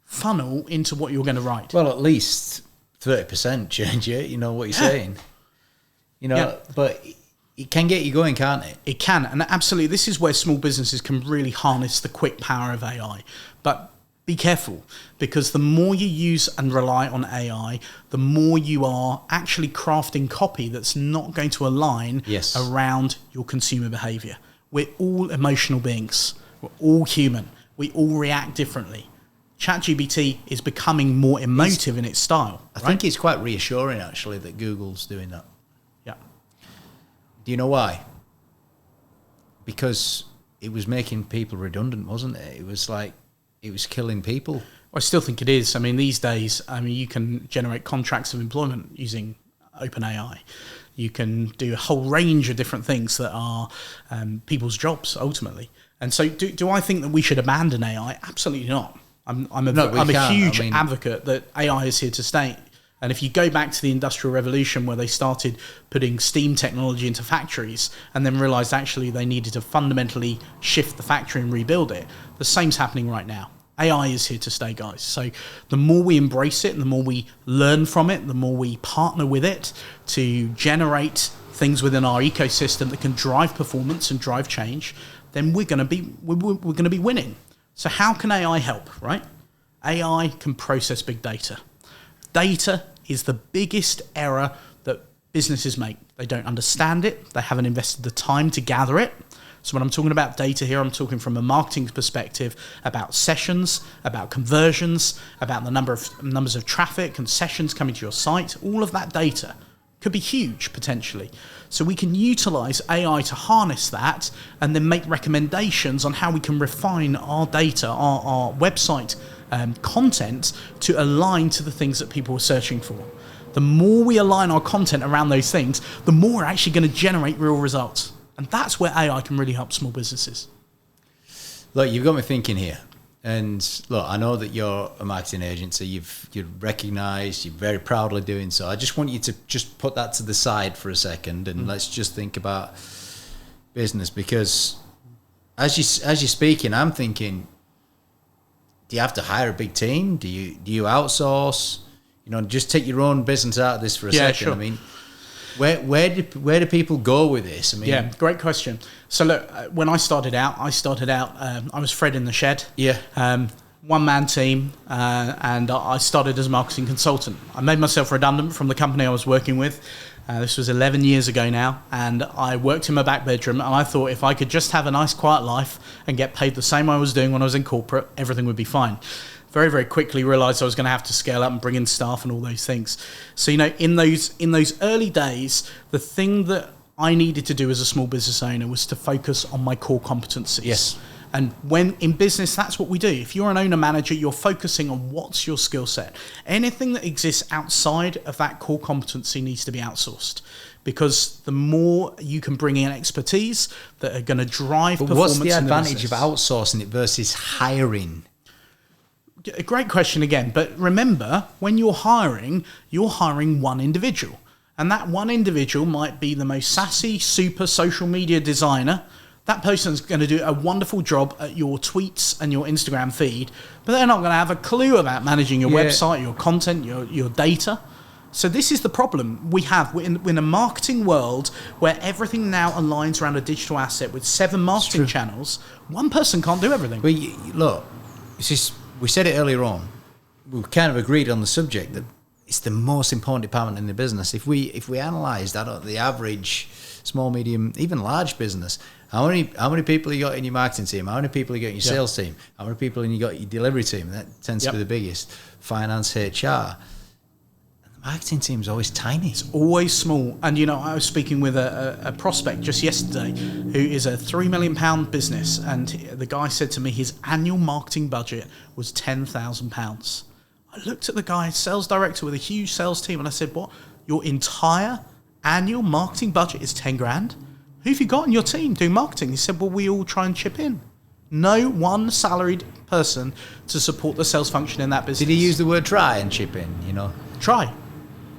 funnel into what you're going to write. Well, at least 30% change it, you know what you're saying. But it can get you going, can't it? It can, and absolutely, this is where small businesses can really harness the quick power of AI. But be careful, because the more you use and rely on AI, the more you are actually crafting copy that's not going to align around your consumer behavior. We're all emotional beings. We're all human. We all react differently. ChatGPT is becoming more emotive in its style. I think it's quite reassuring, actually, that Google's doing that. Yeah. Do you know why? Because it was making people redundant, wasn't it? It was like, it was killing people. I still think it is. I mean, these days, you can generate contracts of employment using OpenAI. You can do a whole range of different things that are people's jobs, ultimately. And so do I think that we should abandon AI? Absolutely not. I'm a huge advocate that AI is here to stay. And if you go back to the Industrial Revolution, where they started putting steam technology into factories and then realized actually they needed to fundamentally shift the factory and rebuild it, the same's happening right now. AI is here to stay, guys. So the more we embrace it and the more we learn from it, the more we partner with it to generate things within our ecosystem that can drive performance and drive change, then we're going to be winning. So how can AI help, right? AI can process big data. Data is the biggest error that businesses make. They don't understand it. They haven't invested the time to gather it. So when I'm talking about data here, I'm talking from a marketing perspective about sessions, about conversions, about the numbers of traffic and sessions coming to your site. All of that data could be huge potentially. So we can utilize AI to harness that and then make recommendations on how we can refine our data, our website content to align to the things that people are searching for. The more we align our content around those things, the more we're actually going to generate real results. And that's where AI can really help small businesses. Look, you've got me thinking here. And look, I know that you're a marketing agency. You're recognised. You're very proudly doing so. I just want you to just put that to the side for a second, and let's just think about business. Because as you're speaking, I'm thinking, do you have to hire a big team? Do you outsource? Just take your own business out of this for a second. Sure. I mean, where do people go with this? I mean, great question. So look, when I started out, I was Fred in the shed. Yeah. One-man team, and I started as a marketing consultant. I made myself redundant from the company I was working with. This was 11 years ago now, and I worked in my back bedroom, and I thought if I could just have a nice quiet life and get paid the same I was doing when I was in corporate, everything would be fine. Very, very quickly realised I was going to have to scale up and bring in staff and all those things. So, in those early days, the thing that I needed to do as a small business owner was to focus on my core competencies. Yes. And when in business, that's what we do. If you're an owner manager, you're focusing on what's your skill set. Anything that exists outside of that core competency needs to be outsourced, because the more you can bring in expertise that are going to drive performance. What's the advantage of outsourcing it versus hiring? A great question again. But remember, when you're hiring one individual. And that one individual might be the most sassy, super social media designer. That person's going to do a wonderful job at your tweets and your Instagram feed, but they're not going to have a clue about managing your website, your content, your data. So this is the problem we have. We're in a marketing world where everything now aligns around a digital asset with 7 marketing channels. One person can't do everything. Well, look, we said it earlier on. We kind of agreed on the subject that it's the most important department in the business. If we analyse that, the average small, medium, even large business, how many people you got in your marketing team? How many people you got in your sales team? How many people you got in your delivery team? That tends to be the biggest. Finance, HR. And the marketing team is always tiny. It's always small. And I was speaking with a prospect just yesterday who is a £3 million business, and the guy said to me his annual marketing budget was £10,000. I looked at the guy, sales director with a huge sales team, and I said, "What? Your entire annual marketing budget is 10 grand? Who have you got in your team doing marketing?" He said, "Well, we all try and chip in. No one salaried person to support the sales function in that business." Did he use the word try and chip in, Try.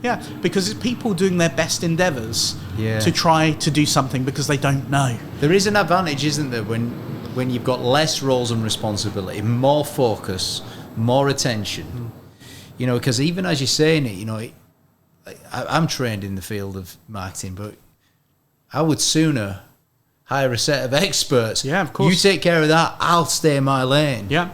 Yeah, because it's people doing their best endeavours to try to do something because they don't know. There is an advantage, isn't there, when you've got less roles and responsibility, more focus, more attention. Because even as you're saying it, I'm trained in the field of marketing, but I would sooner hire a set of experts. Yeah, of course. You take care of that, I'll stay in my lane. Yeah.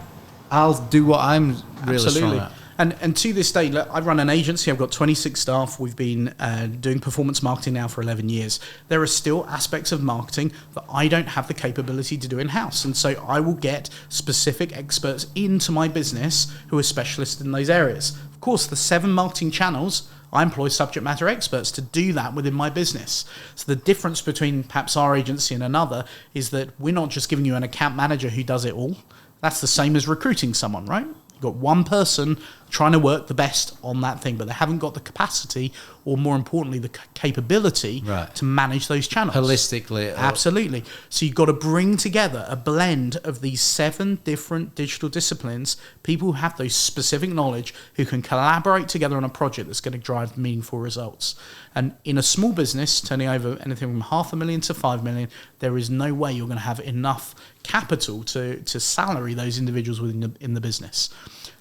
I'll do what I'm really strong at. And to this day, look, I run an agency. I've got 26 staff. We've been doing performance marketing now for 11 years. There are still aspects of marketing that I don't have the capability to do in-house. And so I will get specific experts into my business who are specialists in those areas. Of course, the 7 marketing channels, I employ subject matter experts to do that within my business. So the difference between perhaps our agency and another is that we're not just giving you an account manager who does it all. That's the same as recruiting someone, right? You've got one person trying to work the best on that thing, but they haven't got the capacity, or more importantly, the capability to manage those channels. Holistically. Absolutely. So you've got to bring together a blend of these 7 different digital disciplines, people who have those specific knowledge, who can collaborate together on a project that's going to drive meaningful results. And in a small business, turning over anything from $500,000 to $5 million, there is no way you're going to have enough capital to salary those individuals in the business.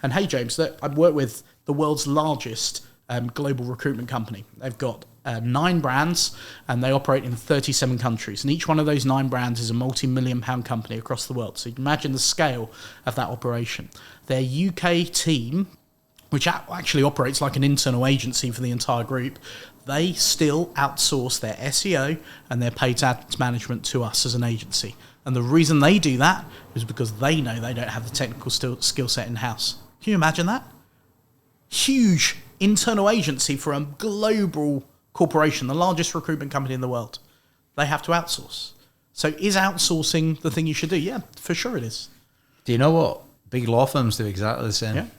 And hey, James, I've worked with the world's largest global recruitment company. They've got 9 brands, and they operate in 37 countries. And each one of those 9 brands is a multi-million-pound company across the world. So you can imagine the scale of that operation. Their UK team, which actually operates like an internal agency for the entire group, they still outsource their SEO and their paid ads management to us as an agency. And the reason they do that is because they know they don't have the technical skill set in-house. Can you imagine that? Huge internal agency for a global corporation, the largest recruitment company in the world. They have to outsource. So is outsourcing the thing you should do? Yeah, for sure it is. Do you know what? Big law firms do exactly the same.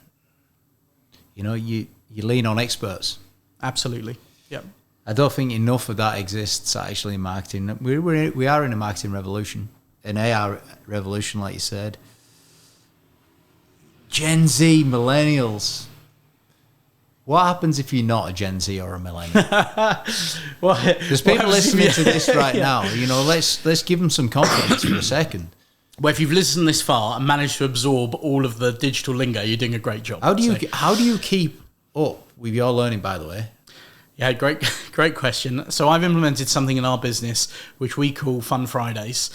Yeah. You lean on experts. Absolutely. Yeah. I don't think enough of that exists actually in marketing. We are in a marketing revolution. an AI revolution, like you said. Gen Z, millennials. What happens if you're not a Gen Z or a millennial? There's people listening to this right now. You know, let's give them some confidence for a second. Well, if you've listened this far and managed to absorb all of the digital lingo, you're doing a great job. How do you keep up with your learning, by the way? Yeah, great question. So I've implemented something in our business which we call Fun Fridays,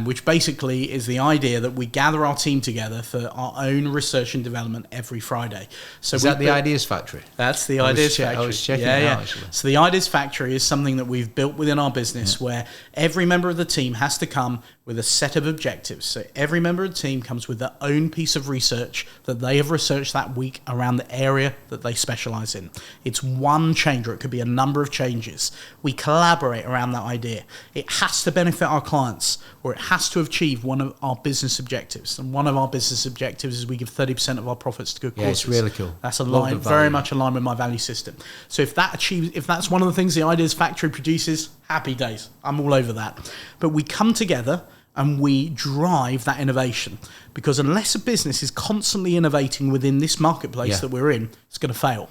which basically is the idea that we gather our team together for our own research and development every Friday. So is that the Ideas Factory? That's the Ideas Factory. I was checking it out, actually. So the Ideas Factory is something that we've built within our business where every member of the team has to come with a set of objectives. So every member of the team comes with their own piece of research that they have researched that week around the area that they specialize in. It's one change, or it could be a number of changes. We collaborate around that idea. It has to benefit our clients, or it has to achieve one of our business objectives. And one of our business objectives is we give 30% of our profits to good causes. Yeah, it's really cool. That's aligned, very much aligned with my value system. So if that's one of the things the Ideas Factory produces, happy days. I'm all over that. But we come together and we drive that innovation, because unless a business is constantly innovating within this marketplace that we're in, it's going to fail.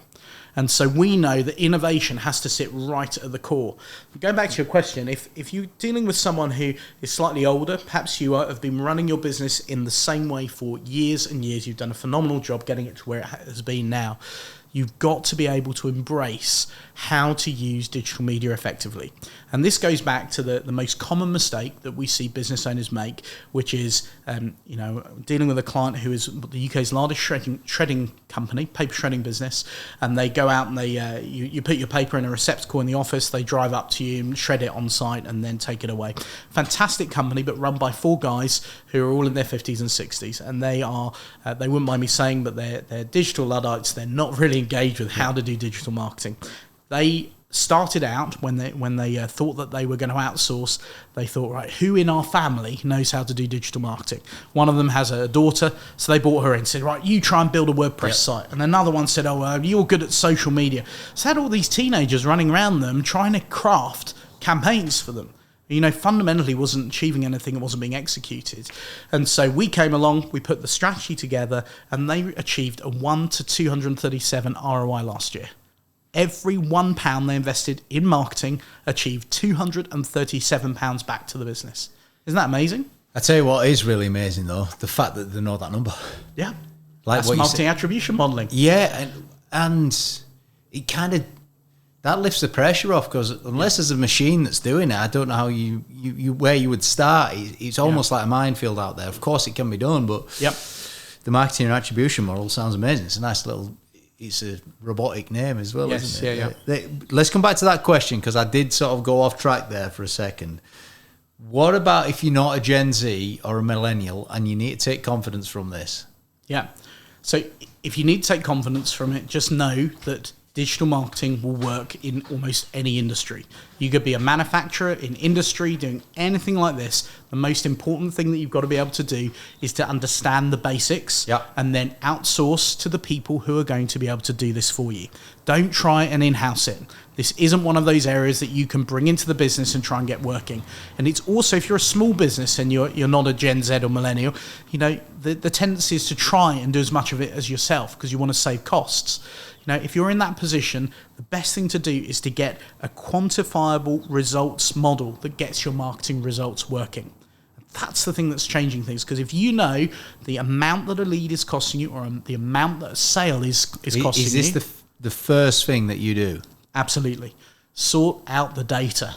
And so we know that innovation has to sit right at the core. Going back to your question, if you're dealing with someone who is slightly older, perhaps you have been running your business in the same way for years and years, you've done a phenomenal job getting it to where it has been now, you've got to be able to embrace how to use digital media effectively. And this goes back to the most common mistake that we see business owners make, which is dealing with a client who is the UK's largest shredding company, paper shredding business, and they go out and they you put your paper in a receptacle in the office, they drive up to you and shred it on site and then take it away. Fantastic company, but run by 4 guys who are all in their 50s and 60s, and they wouldn't mind me saying, but they're digital Luddites. They're not really engaged with how to do digital marketing. They started out when they thought that they were going to outsource. They thought, right, who in our family knows how to do digital marketing? One of them has a daughter, so they brought her in and said, right, you try and build a WordPress site. And another one said, you're good at social media. So had all these teenagers running around them trying to craft campaigns for them. Fundamentally wasn't achieving anything, it wasn't being executed. And so we came along, we put the strategy together, and they achieved a 1 to 237 ROI last year. Every £1 they invested in marketing achieved £237 back to the business. Isn't that amazing? I tell you what is really amazing, though, the fact that they know that number. Yeah. Like that's multi-attribution modelling. Yeah, and it kind of, that lifts the pressure off, because unless there's a machine that's doing it, I don't know how you where you would start. It's almost like a minefield out there. Of course it can be done, but the marketing and attribution model sounds amazing. It's a nice little, it's a robotic name as well, isn't it? Yeah. Let's come back to that question, because I did sort of go off track there for a second. What about if you're not a Gen Z or a millennial and you need to take confidence from this? Yeah. So if you need to take confidence from it, just know that digital marketing will work in almost any industry. You could be a manufacturer in industry doing anything like this. The most important thing that you've got to be able to do is to understand the basics and then outsource to the people who are going to be able to do this for you. Don't try and in-house it. This isn't one of those areas that you can bring into the business and try and get working. And it's also, if you're a small business and you're not a Gen Z or millennial, the tendency is to try and do as much of it as yourself because you want to save costs. If you're in that position, the best thing to do is to get a quantifiable results model that gets your marketing results working. That's the thing that's changing things, because if you know the amount that a lead is costing you or the amount that a sale is costing you... Is this the first thing that you do? Absolutely. Sort out the data.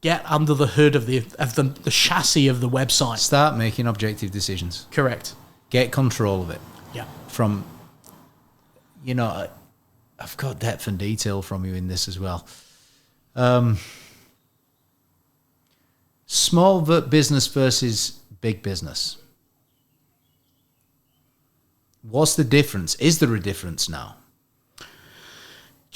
Get under the hood of the chassis of the website. Start making objective decisions. Correct. Get control of it. Yeah. From, I've got depth and detail from you in this as well. Small business versus big business. What's the difference? Is there a difference now?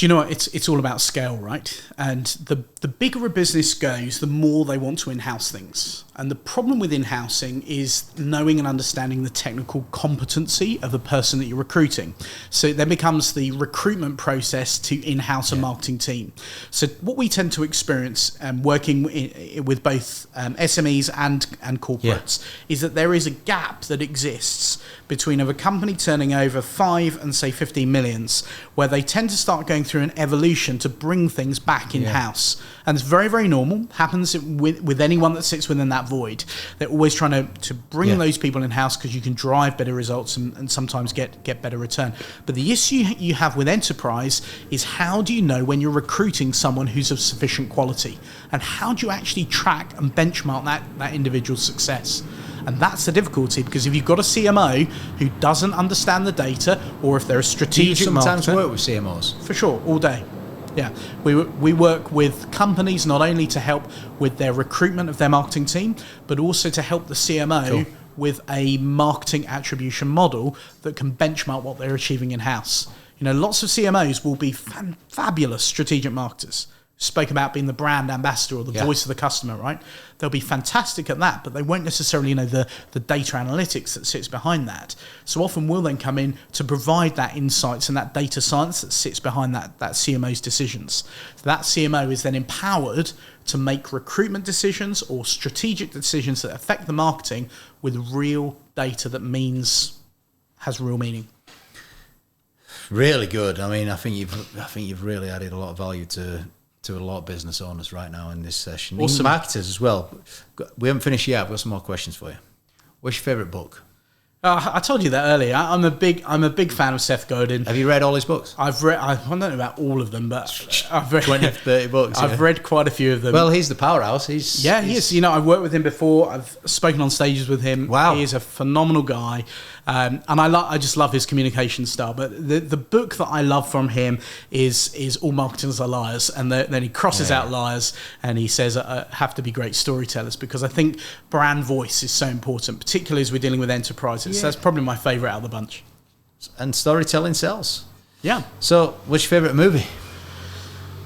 Do you know what? It's all about scale, right? And the bigger a business goes, the more they want to in-house things. And the problem with in-housing is knowing and understanding the technical competency of the person that you're recruiting. So it then becomes the recruitment process to in-house a marketing team. So what we tend to experience working with both SMEs and corporates is that there is a gap that exists between a company turning over 5 and say 15 millions, where they tend to start going through an evolution to bring things back in-house. And it's very, very normal. Happens with anyone that sits within that void. They're always trying to bring those people in-house because you can drive better results and sometimes get better return. But the issue you have with enterprise is, how do you know when you're recruiting someone who's of sufficient quality? And how do you actually track and benchmark that individual's success? And that's the difficulty, because if you've got a CMO who doesn't understand the data, or if they're a strategic marketer... Do you sometimes work with CMOs? For sure, all day. Yeah, we work with companies not only to help with their recruitment of their marketing team, but also to help the CMO with a marketing attribution model that can benchmark what they're achieving in-house. You know, lots of CMOs will be fabulous strategic marketers. Spoke about being the brand ambassador or the voice of the customer, right? They'll be fantastic at that, but they won't necessarily know the data analytics that sits behind that. So often we'll then come in to provide that insights and that data science that sits behind that CMO's decisions. So that CMO is then empowered to make recruitment decisions or strategic decisions that affect the marketing with real data that has real meaning. Really good. I mean, I think you've really added a lot of value to a lot of business owners right now in this session. Awesome. Marketers as well. We haven't finished yet. I've got some more questions for you. What's your favourite book? I told you that earlier. I'm a big fan of Seth Godin. Have you read all his books? I've read. I don't know about all of them, but I've read 20, 30 books. I've read quite a few of them. Well, he's the powerhouse. He is. You know, I've worked with him before. I've spoken on stages with him. Wow, he is a phenomenal guy, and I just love his communication style. But the book that I love from him is All Marketers Are Liars, and then he crosses out liars, and he says have to be great storytellers, because I think brand voice is so important, particularly as we're dealing with enterprises. So that's probably my favourite out of the bunch. And storytelling sells. Yeah. So, what's your favourite movie?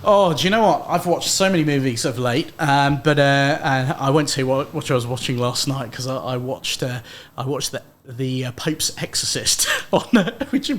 Oh, do you know what? I've watched so many movies of late, but I went to what I was watching last night, because I watched the Pope's Exorcist on which.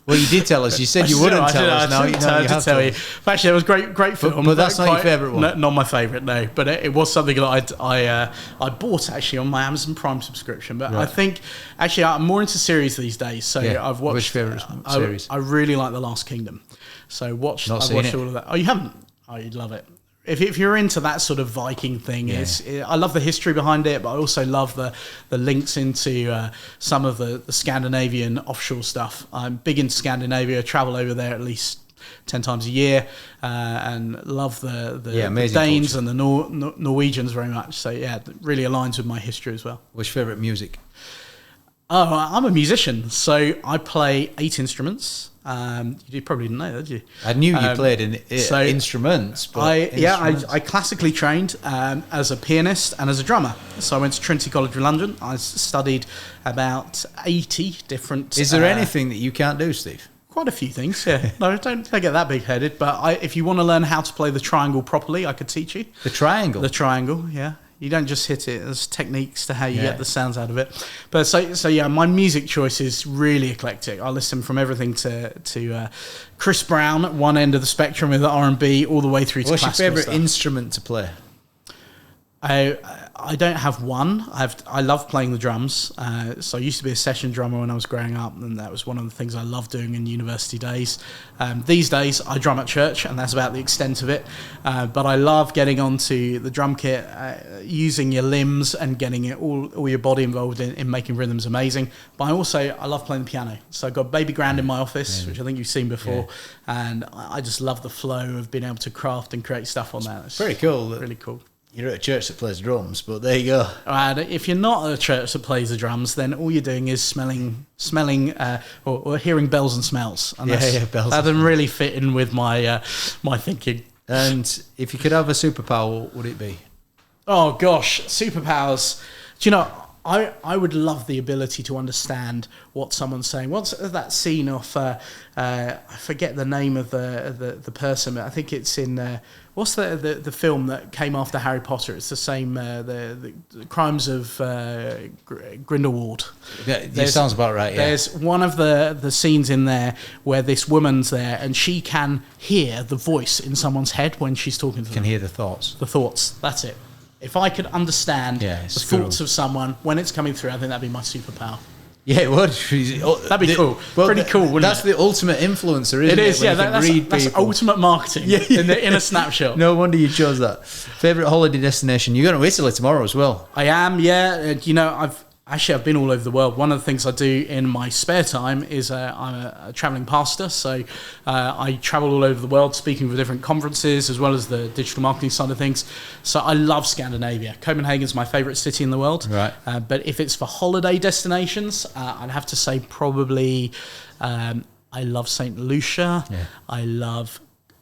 Well, you did tell us. You said you wouldn't tell us. Now you have to. But actually, it was great film. But that's not your favourite one. Not my favourite, no. But it was something that I bought actually on my Amazon Prime subscription. But I think actually I'm more into series these days. So I've watched. Which favourite series? I really like The Last Kingdom. So I've watched all of that. Oh, you haven't? Oh, you'd love it. If you're into that sort of Viking thing, I love the history behind it, but I also love the links into some of the Scandinavian offshore stuff. I'm big into Scandinavia, travel over there at least 10 times a year, and love the Danes culture. And the Norwegians very much. So yeah, it really aligns with my history as well. What's your favourite music? Oh, I'm a musician, so I play 8 instruments. You probably didn't know that, did you? I knew you played instruments. But I classically trained as a pianist and as a drummer. So I went to Trinity College in London. I studied about 80 different... Is there anything that you can't do, Steve? Quite a few things, yeah. No, don't get that big-headed. But if you want to learn how to play the triangle properly, I could teach you. The triangle? The triangle, yeah. You don't just hit it. There's techniques to how you get the sounds out of it. But so yeah, my music choice is really eclectic. I listen from everything to Chris Brown at one end of the spectrum with the R&B, all the way through to classical stuff. What's your favourite instrument to play? I don't have one. I love playing the drums. So I used to be a session drummer when I was growing up, and that was one of the things I loved doing in university days. These days, I drum at church, and that's about the extent of it. But I love getting onto the drum kit, using your limbs and getting it all your body involved in making rhythms amazing. But I love playing the piano. So I've got Baby Grand in my office, which I think you've seen before, and I just love the flow of being able to craft and create stuff on that. It's pretty cool. Really cool. You're at a church that plays drums, but there you go. If you're not at a church that plays the drums, then all you're doing is smelling, or hearing bells and smells. And bells. That doesn't really fit in with my thinking. And if you could have a superpower, what would it be? Oh gosh, superpowers. Do you know? I would love the ability to understand what someone's saying. What's that scene of I forget the name of the person, but I think it's in what's the film that came after Harry Potter? It's the same the Crimes of Grindelwald. Yeah, it sounds about right. Yeah. There's one of the scenes in there where this woman's there and she can hear the voice in someone's head when she's talking to them. Can hear the thoughts. The thoughts. That's it. If I could understand the thoughts of someone when it's coming through, I think that'd be my superpower. Yeah, it would. That'd be cool. Well, pretty cool, wouldn't that's it? the ultimate influencer, isn't it? It is, yeah. That's people. ultimate marketing in a snapshot. No wonder you chose that. Favourite holiday destination? You're going to Italy tomorrow as well. I am, yeah. I've been all over the world. One of the things I do in my spare time is I'm a travelling pastor, so I travel all over the world speaking for different conferences as well as the digital marketing side of things. So I love Scandinavia. Copenhagen's my favourite city in the world. Right. But if it's for holiday destinations, I'd have to say probably I love St. Lucia. Yeah. I love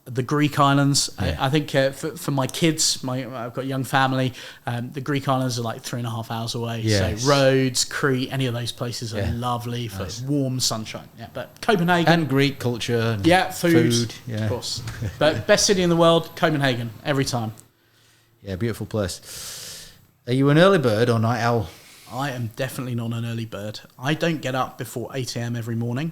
the Greek islands. Yeah. I think for my kids, I've got a young family, the Greek islands are like 3.5 hours away. Yes. So Rhodes, Crete, any of those places are lovely for warm sunshine. Yeah, but Copenhagen. And Greek culture. And food yeah. Of course. But best city in the world, Copenhagen, every time. Yeah, beautiful place. Are you an early bird or night owl? I am definitely not an early bird. I don't get up before 8 a.m. every morning.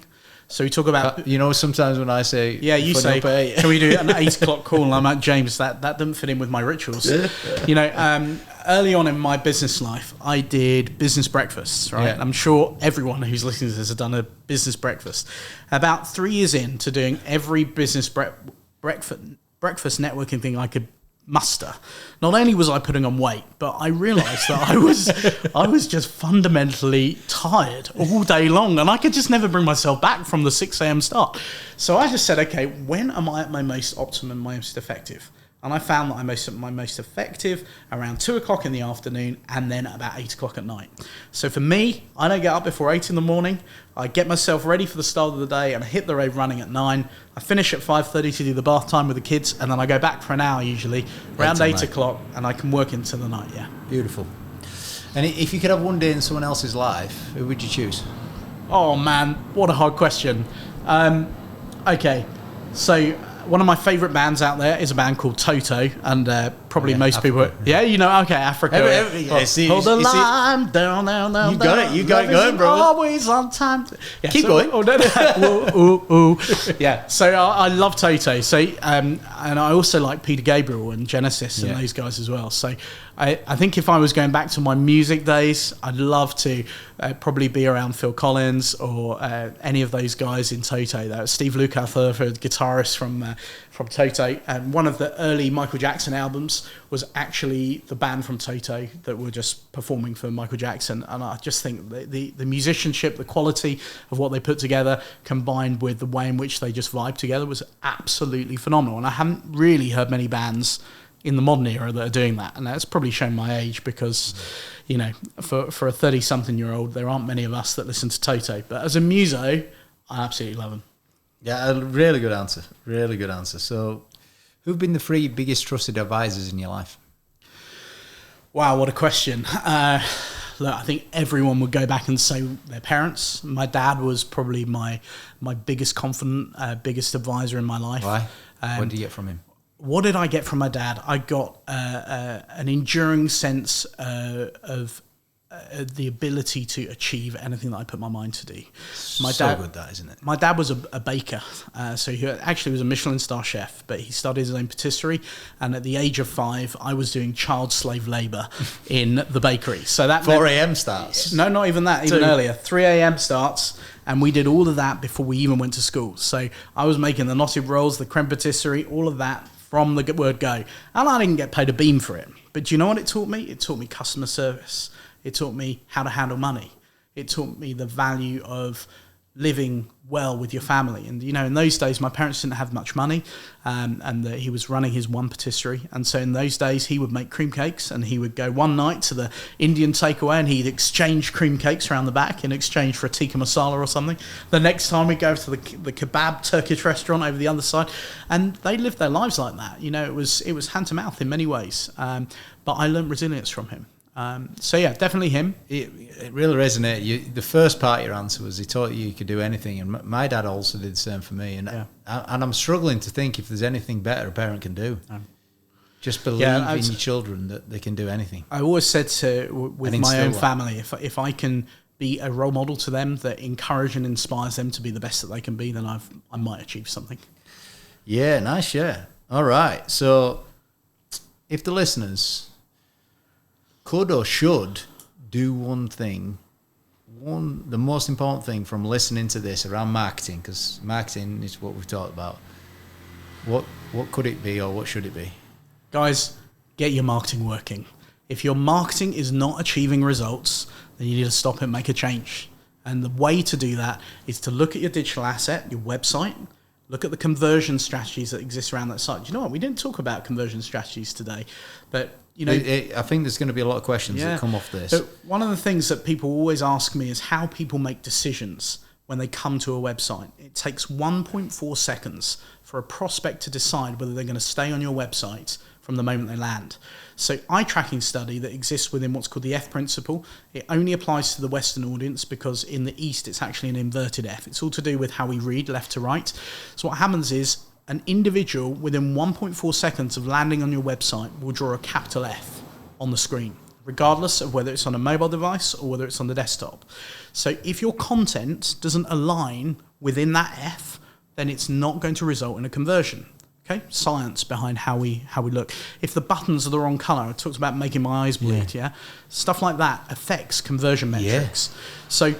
So we talk about... sometimes when I say... Yeah, you say, can we do an 8 o'clock call? And I'm like, James, that doesn't fit in with my rituals. Early on in my business life, I did business breakfasts, right? Yeah. I'm sure everyone who's listening to this has done a business breakfast. About 3 years into doing every business breakfast networking thing I could muster, not only was I putting on weight, but I realised that I was just fundamentally tired all day long, and I could just never bring myself back from the 6 a.m. start. So I just said, okay, when am I at my most optimum, most effective? And I found that I'm my most effective around 2 o'clock in the afternoon and then about 8 o'clock at night. So for me, I don't get up before 8 in the morning. I get myself ready for the start of the day and I hit the road running at 9. I finish at 5:30 to do the bath time with the kids, and then I go back for an hour usually, around 8 o'clock, and I can work into the night, yeah. Beautiful. And if you could have one day in someone else's life, who would you choose? Oh man, what a hard question. Okay, so... one of my favourite bands out there is a band called Toto, and probably most Africa. people... Yeah, Africa. Hold the line, down. You got it going, bro. Always on time. Yeah, Keep going. Oh, no. Ooh. Yeah, so I love Toto. So, and I also like Peter Gabriel and Genesis and those guys as well. So I think if I was going back to my music days, I'd love to probably be around Phil Collins or any of those guys in Toto. That was Steve Lukather, a guitarist from Toto, and one of the early Michael Jackson albums was actually the band from Toto that were just performing for Michael Jackson. And I just think the musicianship, the quality of what they put together, combined with the way in which they just vibe together, was absolutely phenomenal. And I haven't really heard many bands in the modern era that are doing that, and that's probably shown my age because, for a 30-something-year-old, there aren't many of us that listen to Toto. But as a muso, I absolutely love them. Yeah, a really good answer. Really good answer. So, who've been the 3 biggest trusted advisors in your life? Wow, what a question. Look, I think everyone would go back and say their parents. My dad was probably my biggest confidant, biggest advisor in my life. Why? What did you get from him? What did I get from my dad? I got an enduring sense of the ability to achieve anything that I put my mind to do. So good, that, isn't it? My dad was a baker, so he actually was a Michelin star chef, but he started his own patisserie, and at the age of 5, I was doing child slave labour in the bakery. So that 4 a.m. starts? No, not even that, even earlier. 3 a.m. starts, and we did all of that before we even went to school. So I was making the knotted rolls, the creme patisserie, all of that from the word go. And I didn't get paid a beam for it. But do you know what it taught me? It taught me customer service. It taught me how to handle money. It taught me the value of living well with your family. And, in those days, my parents didn't have much money, and he was running his one patisserie. And so in those days, he would make cream cakes, and he would go one night to the Indian takeaway, and he'd exchange cream cakes around the back in exchange for a tikka masala or something. The next time we'd go to the kebab Turkish restaurant over the other side. And they lived their lives like that. It was hand to mouth in many ways. But I learned resilience from him. So yeah, definitely him. It really resonated. The first part of your answer was he taught you could do anything, and my dad also did the same for me. And and I'm struggling to think if there's anything better a parent can do. Just believe in your children that they can do anything. I always said with my own family, if I can be a role model to them that encourages and inspires them to be the best that they can be, then I might achieve something. Yeah, nice. Yeah. All right. So if the listeners could or should do one thing, the most important thing from listening to this around marketing, because marketing is what we've talked about, what could it be, or what should it be? Guys, get your marketing working. If your marketing is not achieving results, then you need to stop and make a change. And the way to do that is to look at your digital asset, your website, look at the conversion strategies that exist around that site. Do you know what? We didn't talk about conversion strategies today, but you know, I think there's going to be a lot of questions that come off this. So one of the things that people always ask me is how people make decisions when they come to a website. It takes 1.4 seconds for a prospect to decide whether they're going to stay on your website from the moment they land. So eye tracking study that exists within what's called the F principle, it only applies to the Western audience because in the East it's actually an inverted F. It's all to do with how we read left to right. So what happens is an individual within 1.4 seconds of landing on your website will draw a capital F on the screen, regardless of whether it's on a mobile device or whether it's on the desktop. So if your content doesn't align within that F, then it's not going to result in a conversion. Okay, science behind how we look. If the buttons are the wrong color, I talked about making my eyes bleed. Yeah, stuff like that affects conversion metrics. Yeah. So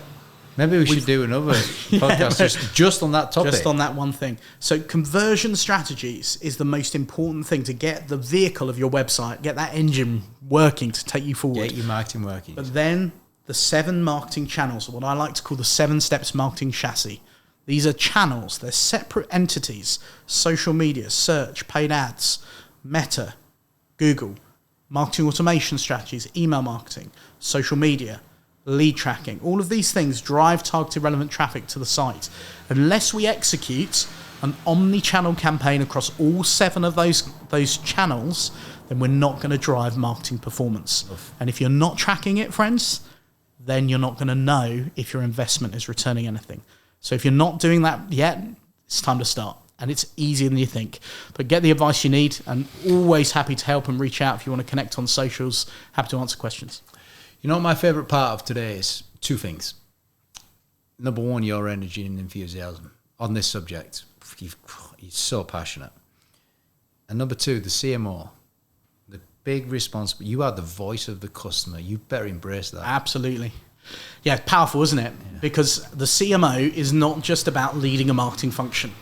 maybe we should do another podcast just on that topic. Just on that one thing. So conversion strategies is the most important thing to get the vehicle of your website, get that engine working to take you forward. Get your marketing working. But then the 7 marketing channels, what I like to call the 7 steps marketing chassis. These are channels. They're separate entities. Social media, search, paid ads, Meta, Google, marketing automation strategies, email marketing, social media, lead tracking. All of these things drive targeted relevant traffic to the site. Unless we execute an omni-channel campaign across all 7 of those channels, then we're not going to drive marketing performance. And if you're not tracking it, friends, then you're not going to know if your investment is returning anything. So if you're not doing that yet, it's time to start. And it's easier than you think. But get the advice you need, and always happy to help and reach out if you want to connect on socials. Happy to answer questions. You know what my favourite part of today is? 2 things. Number 1, your energy and enthusiasm on this subject. You're so passionate. And number 2, the CMO. The big responsibility. You are the voice of the customer. You better embrace that. Absolutely. Yeah, powerful, isn't it? Yeah. Because the CMO is not just about leading a marketing function.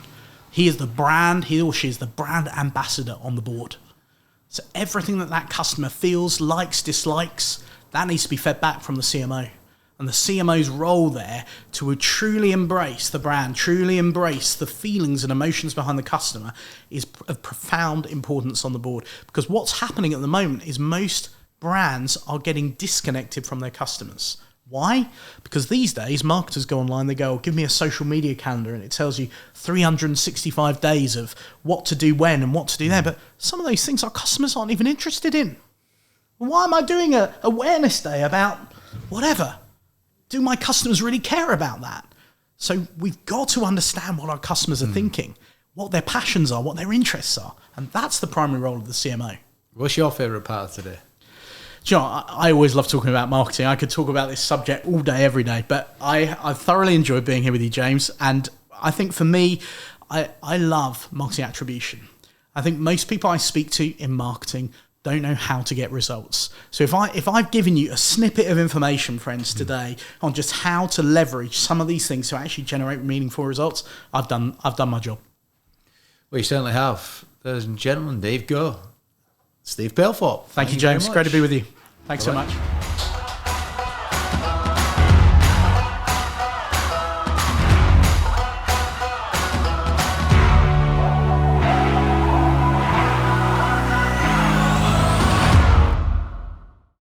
He is the brand, he or she is the brand ambassador on the board. So everything that customer feels, likes, dislikes, that needs to be fed back from the CMO. And the CMO's role there to truly embrace the brand, truly embrace the feelings and emotions behind the customer is of profound importance on the board. Because what's happening at the moment is most brands are getting disconnected from their customers. Why? Because these days, marketers go online, they go, give me a social media calendar, and it tells you 365 days of what to do when and what to do there. But some of those things our customers aren't even interested in. Why am I doing an awareness day about whatever? Do my customers really care about that? So we've got to understand what our customers are thinking, what their passions are, what their interests are. And that's the primary role of the CMO. What's your favourite part of today? Do you know, I always love talking about marketing. I could talk about this subject all day, every day, but I thoroughly enjoyed being here with you, James. And I think for me, I love marketing attribution. I think most people I speak to in marketing don't know how to get results. So if I've given you a snippet of information, friends, today on just how to leverage some of these things to actually generate meaningful results, I've done my job. Well, you certainly have. Ladies and gentlemen, there you go. Steve Pailthorpe. Thank you, James. Great to be with you. Thanks so much.